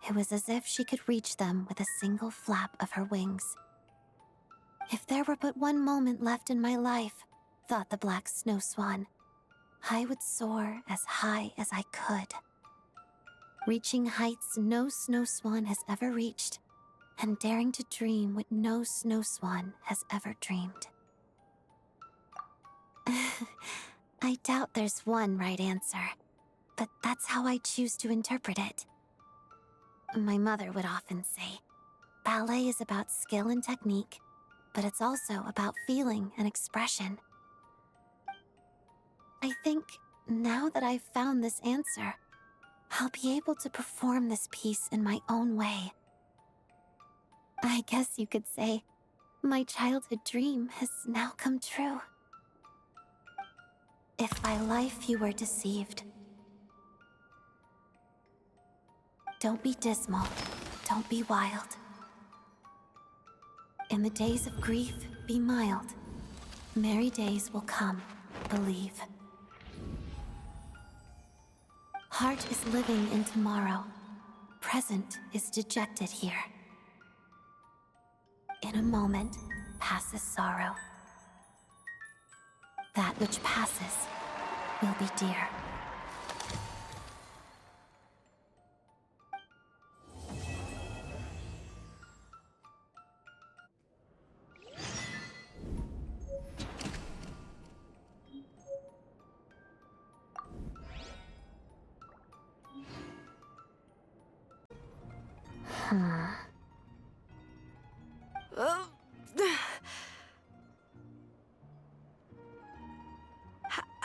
It was as if she could reach them with a single flap of her wings. If there were but one moment left in my life, thought the Black Snow Swan, I would soar as high as I could, reaching heights no snow swan has ever reached, and daring to dream what no snow swan has ever dreamed. I doubt there's one right answer, but that's how I choose to interpret it. My mother would often say, ballet is about skill and technique, but it's also about feeling and expression. I think now that I've found this answer, I'll be able to perform this piece in my own way. I guess you could say my childhood dream has now come true. If by life you were deceived, don't be dismal, don't be wild. In the days of grief, be mild. Merry days will come, believe. Heart is living in tomorrow. Present is dejected here. In a moment, passes sorrow. That which passes will be dear.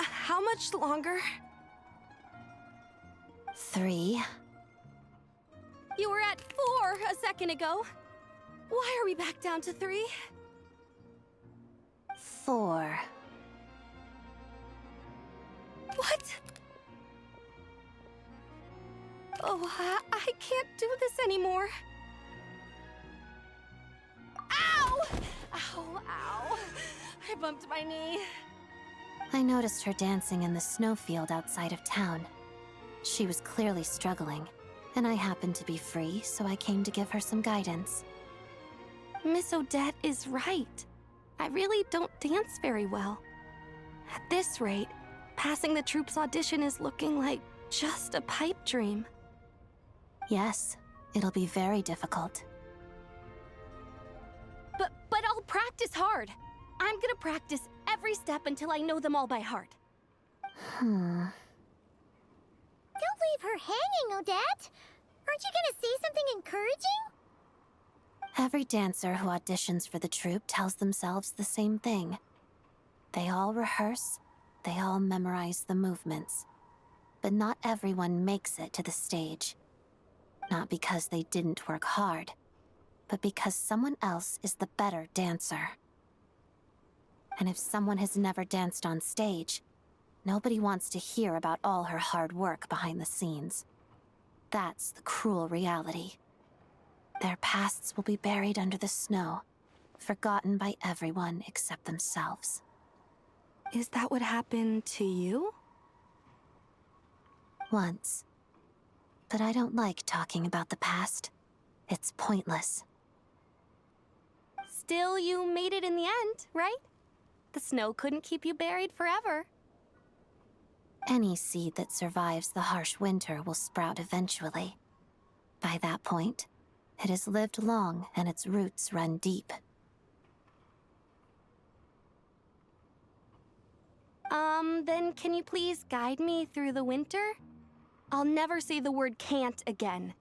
How much longer?
3.
You were at 4 a second ago. Why are we back down to 3?
4.
What? Oh, I can't do this anymore. Ow! Ow, ow. I bumped my knee.
I noticed her dancing in the snowfield outside of town. She was clearly struggling, and I happened to be free, so I came to give her some guidance.
Miss Odette is right. I really don't dance very well. At this rate, passing the troupe's audition is looking like just a pipe dream.
Yes, it'll be very difficult.
But I'll practice hard. I'm gonna practice every step until I know them all by heart.
Don't leave her hanging, Odette! Aren't you gonna say something encouraging?
Every dancer who auditions for the troupe tells themselves the same thing. They all rehearse, they all memorize the movements. But not everyone makes it to the stage. Not because they didn't work hard, but because someone else is the better dancer. And if someone has never danced on stage, nobody wants to hear about all her hard work behind the scenes. That's the cruel reality. Their pasts will be buried under the snow, forgotten by everyone except themselves.
Is that what happened to you?
Once. But I don't like talking about the past. It's pointless.
Still, you made it in the end, right? The snow couldn't keep you buried forever.
Any seed that survives the harsh winter will sprout eventually. By that point, it has lived long and its roots run deep.
Then can you please guide me through the winter? I'll never say the word can't again,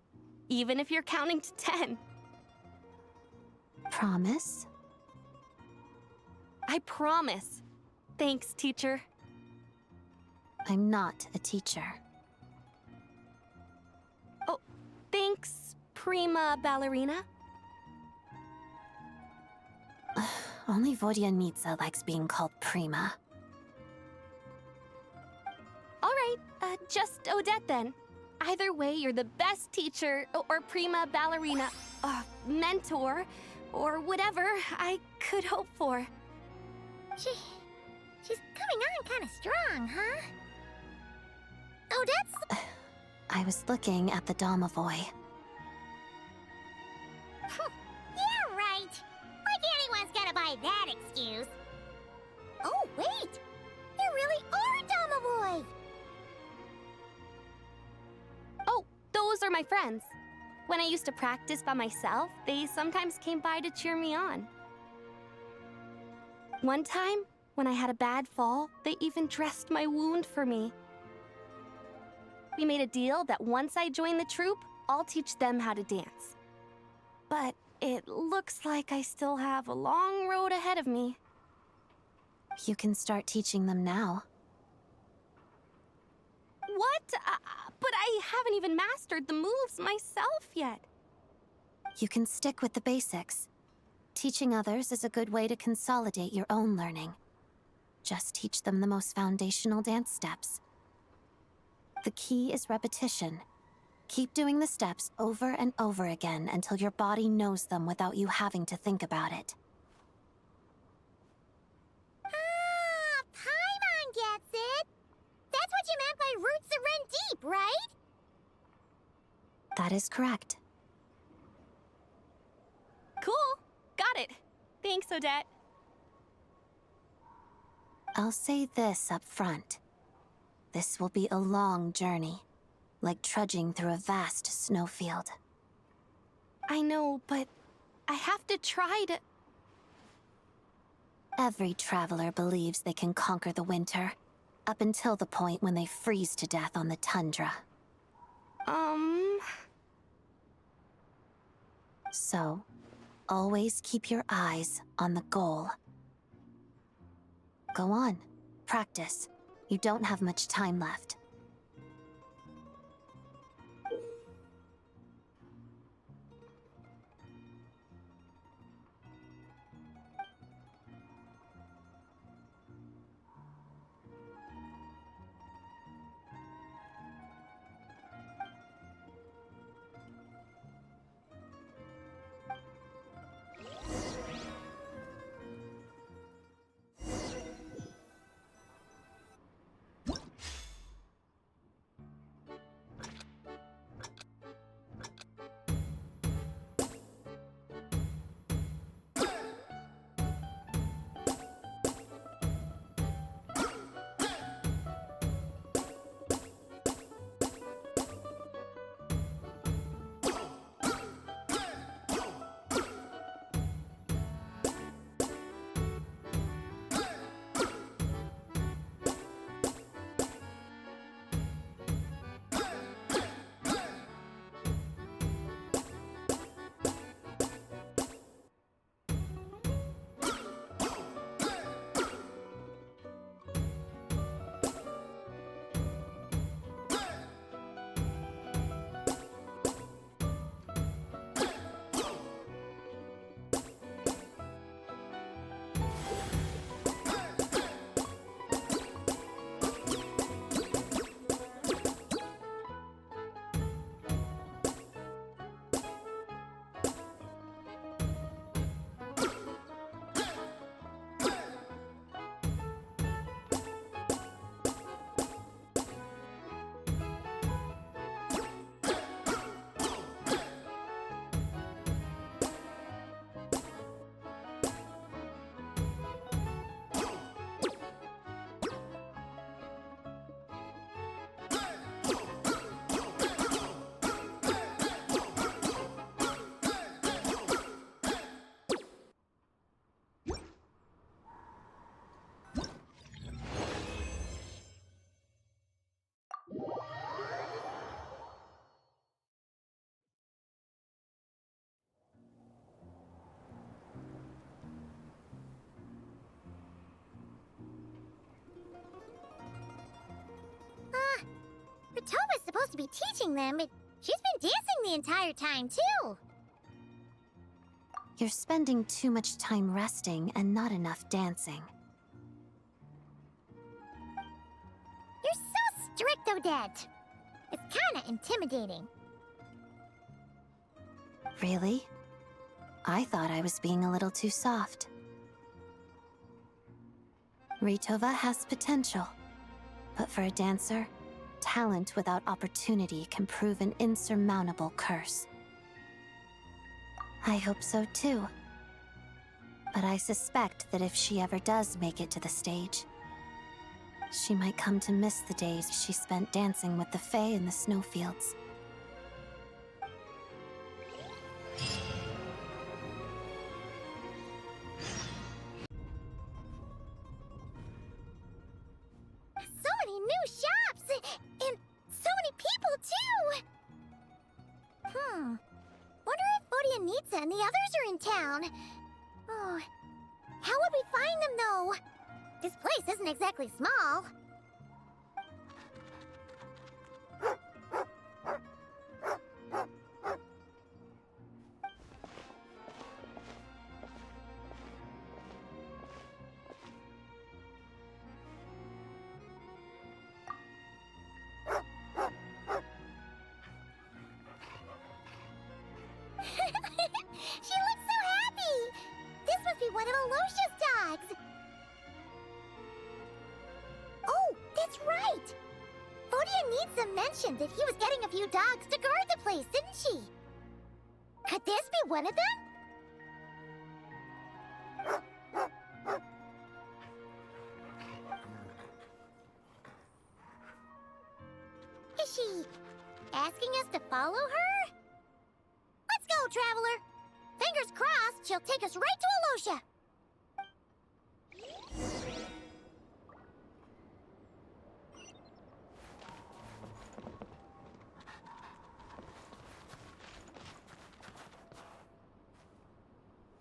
even if you're counting to 10.
Promise?
I promise. Thanks, teacher.
I'm not a teacher.
Oh, thanks, prima ballerina.
Only Vodyanitsa likes being called prima.
All right, just Odette then. Either way, you're the best teacher or prima ballerina, mentor, or whatever I could hope for.
She's coming on kind of strong, huh? Oh, that's...
I was looking at the Domovoy.
Yeah, right. Like anyone's gonna buy that excuse. Oh, wait. There really are Domovoy.
Oh, those are my friends. When I used to practice by myself, they sometimes came by to cheer me on. One time, when I had a bad fall, they even dressed my wound for me. We made a deal that once I join the troupe, I'll teach them how to dance. But it looks like I still have a long road ahead of me.
You can start teaching them now.
What? But I haven't even mastered the moves myself yet.
You can stick with the basics. Teaching others is a good way to consolidate your own learning. Just teach them the most foundational dance steps. The key is repetition. Keep doing the steps over and over again until your body knows them without you having to think about it.
Ah, Paimon gets it. That's what you meant by roots that run deep, right?
That is correct.
Cool. Got it. Thanks, Odette.
I'll say this up front. This will be a long journey, like trudging through a vast snowfield.
I know, but I have to try to...
Every traveler believes they can conquer the winter, up until the point when they freeze to death on the tundra. So, always keep your eyes on the goal. Go on, practice. You don't have much time left.
to be teaching them, but she's been dancing the entire time, too.
You're spending too much time resting and not enough dancing.
You're so strict, Odette. It's kinda intimidating.
Really? I thought I was being a little too soft. Ritova has potential, but for a dancer, talent without opportunity can prove an insurmountable curse. I hope so too. But I suspect that if she ever does make it to the stage, she might come to miss the days she spent dancing with the Fae in the snowfields.
So many new shops! And so many people, too! Wonder if Vodyanitsa and the others are in town. Oh, how would we find them, though? This place isn't exactly small. She looks so happy! This must be one of Alocia's dogs! Oh, that's right! Vodyanitsa mentioned that he was getting a few dogs to guard the place, didn't she? Could this be one of them? Is she asking us to follow her? Let's go, Traveler! Fingers crossed she'll take us right to Alocia!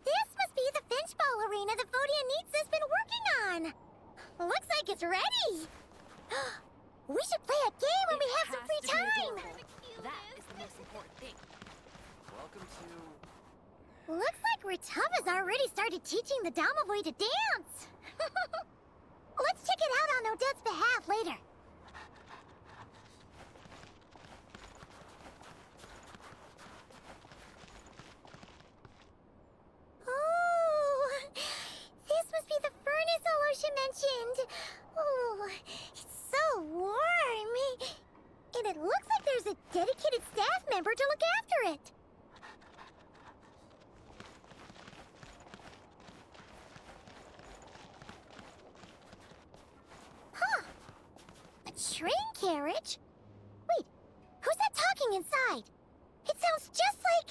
This must be the Finch Ball Arena that Vodyanitsa's been working on! Looks like it's ready! We should play a game when we have some free time!
That is the most important thing.
Welcome to...
Looks like Ritova's already started teaching the Domovoy to dance! Let's check it out on Odette's behalf later. Oh, this must be the furnace Alocia mentioned. Oh, it's so warm. And it looks like there's a dedicated staff member to look after it. Huh. A train carriage? Wait, who's that talking inside? It sounds just like...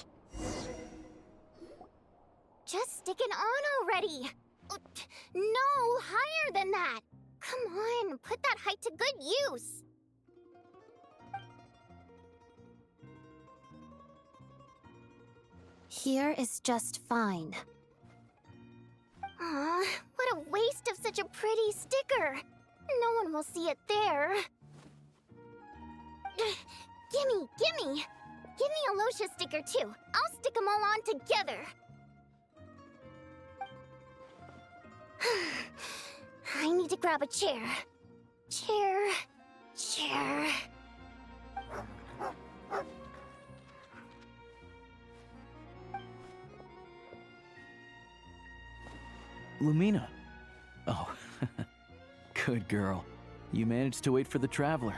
Just stick it on already! No, higher than that! Come on, put that height to good use!
Here is just fine.
Aw, what a waste of such a pretty sticker! No one will see it there. Gimme, gimme! Give me a Alocia sticker too. I'll stick them all on together. I need to grab a chair. Chair.
Lumina. Oh, good girl. You managed to wait for the traveler.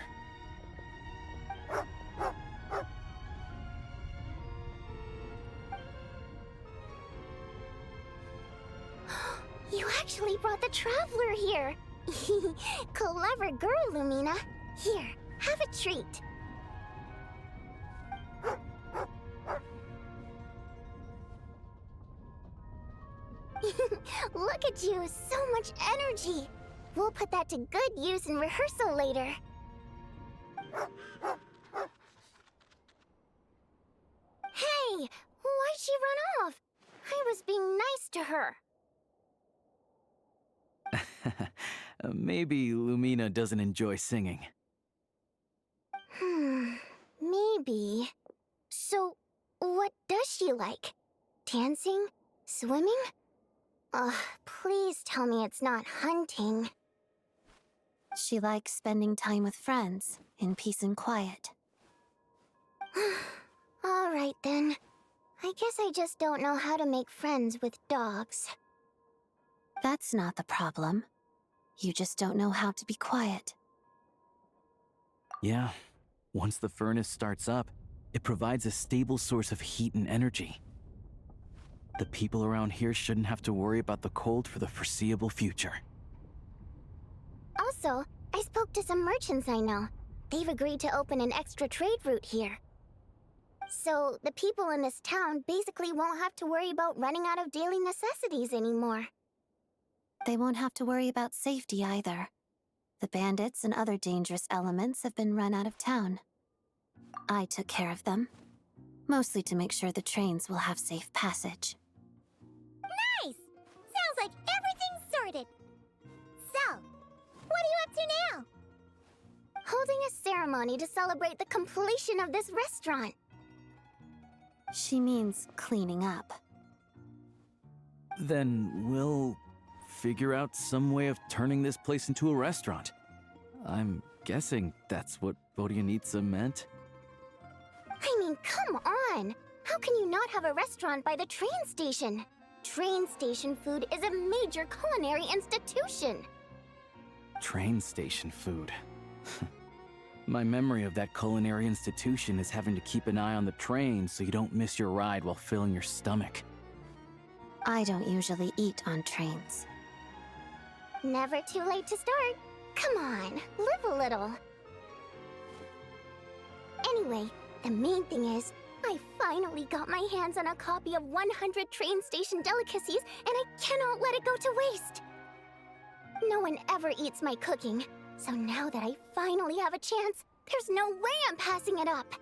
You actually brought the traveler here. Clever girl, Lumina. Here, have a treat. Look at you, so much energy. We'll put that to good use in rehearsal later. Hey, why'd she run off? I was being nice to her.
Maybe Lumina doesn't enjoy singing.
maybe. So, what does she like? Dancing? Swimming? Ugh, please tell me it's not hunting.
She likes spending time with friends, in peace and quiet.
Alright then. I guess I just don't know how to make friends with dogs.
That's not the problem. You just don't know how to be quiet.
Yeah, once the furnace starts up, it provides a stable source of heat and energy. The people around here shouldn't have to worry about the cold for the foreseeable future.
Also, I spoke to some merchants I know. They've agreed to open an extra trade route here. So, the people in this town basically won't have to worry about running out of daily necessities anymore.
They won't have to worry about safety either. The bandits and other dangerous elements have been run out of town. I took care of them, mostly to make sure the trains will have safe passage.
Nice! Sounds like everything's sorted. So, what are you up to now?
Holding a ceremony to celebrate the completion of this restaurant.
She means cleaning up.
Then we'll figure out some way of turning this place into a restaurant. I'm guessing that's what Bodianitsa meant?
I mean, come on! How can you not have a restaurant by the train station? Train station food is a major culinary institution.
Train station food. My memory of that culinary institution is having to keep an eye on the train so you don't miss your ride while filling your stomach.
I don't usually eat on trains.
Never too late to start. Come on, live a little. Anyway, the main thing is, I finally got my hands on a copy of 100 train station delicacies, and I cannot let it go to waste. No one ever eats my cooking, so now that I finally have a chance, there's no way I'm passing it up.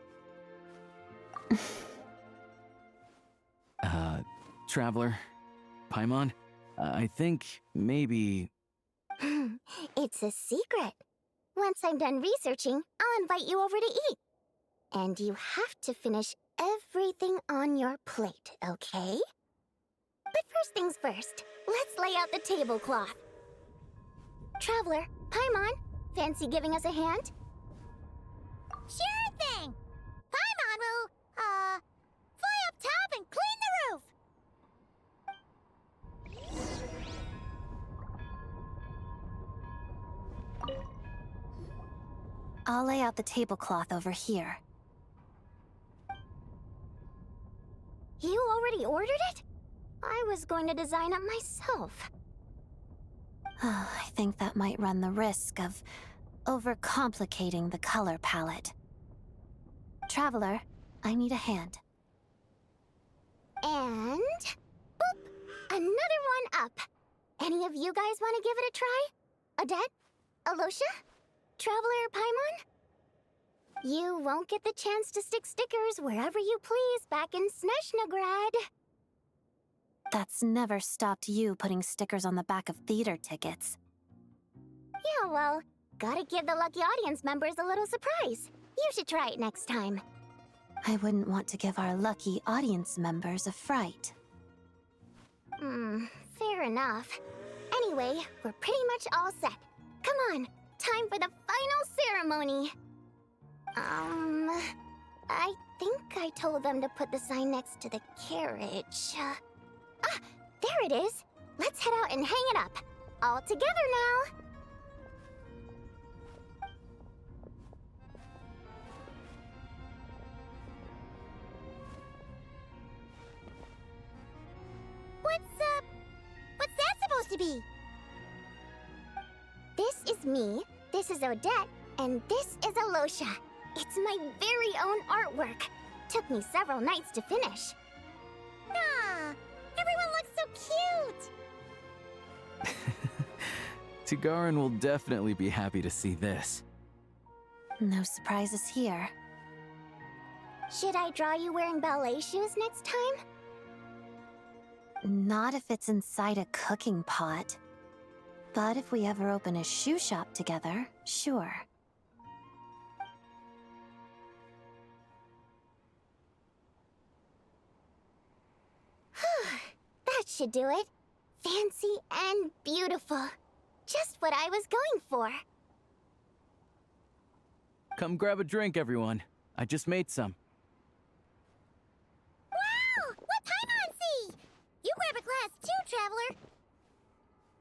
Traveler, Paimon, I think maybe...
It's a secret. Once I'm done researching, I'll invite you over to eat. And you have to finish everything on your plate, okay? But first things first, let's lay out the tablecloth. Traveler, Paimon, fancy giving us a hand?
Sure thing! Paimon will, fly up top and clean the roof!
I'll lay out the tablecloth over here.
You already ordered it? I was going to design it myself.
I think that might run the risk of overcomplicating the color palette. Traveler, I need a hand.
And... boop! Another one up. Any of you guys want to give it a try? Odette? Alosha? Traveler Paimon? You won't get the chance to stick stickers wherever you please back in Snezhnograd.
That's never stopped you putting stickers on the back of theater tickets.
Yeah, well, gotta give the lucky audience members a little surprise. You should try it next time.
I wouldn't want to give our lucky audience members a fright.
Fair enough. Anyway, we're pretty much all set. Come on, time for the final ceremony. I think I told them to put the sign next to the carriage. There it is. Let's head out and hang it up. All together now.
What's that supposed to be?
This is me, this is Odette, and this is Alosha. It's my very own artwork. Took me several nights to finish.
Ah, everyone looks so cute!
Tigarin will definitely be happy to see this.
No surprises here.
Should I draw you wearing ballet shoes next time?
Not if it's inside a cooking pot. But if we ever open a shoe shop together, sure.
should do it. Fancy and beautiful. Just what I was going for.
Come grab a drink, everyone. I just made some.
Wow! What Paimon! You grab a glass too, Traveler.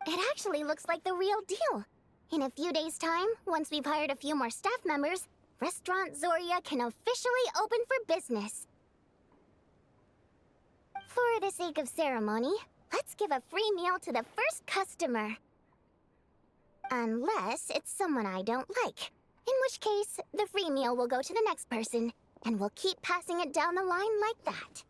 It actually looks like the real deal. In a few days' time, once we've hired a few more staff members, Restaurant Zoria can officially open for business. For the sake of ceremony, let's give a free meal to the first customer. Unless it's someone I don't like. In which case, the free meal will go to the next person, and we'll keep passing it down the line like that.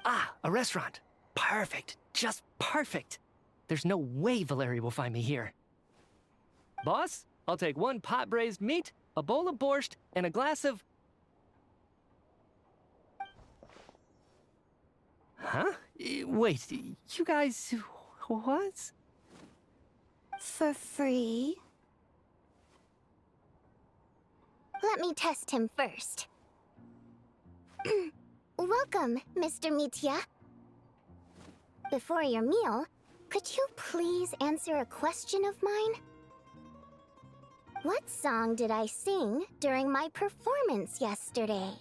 Ah, a restaurant. Perfect. Just perfect. There's no way Valerie will find me here. Boss, I'll take 1 pot braised meat, a bowl of borscht, and a glass of... Huh? Wait, you guys... what?
For free?
Let me test him first. Welcome, Mr. Mitya. Before your meal, could you please answer a question of mine? What song did I sing during my performance yesterday?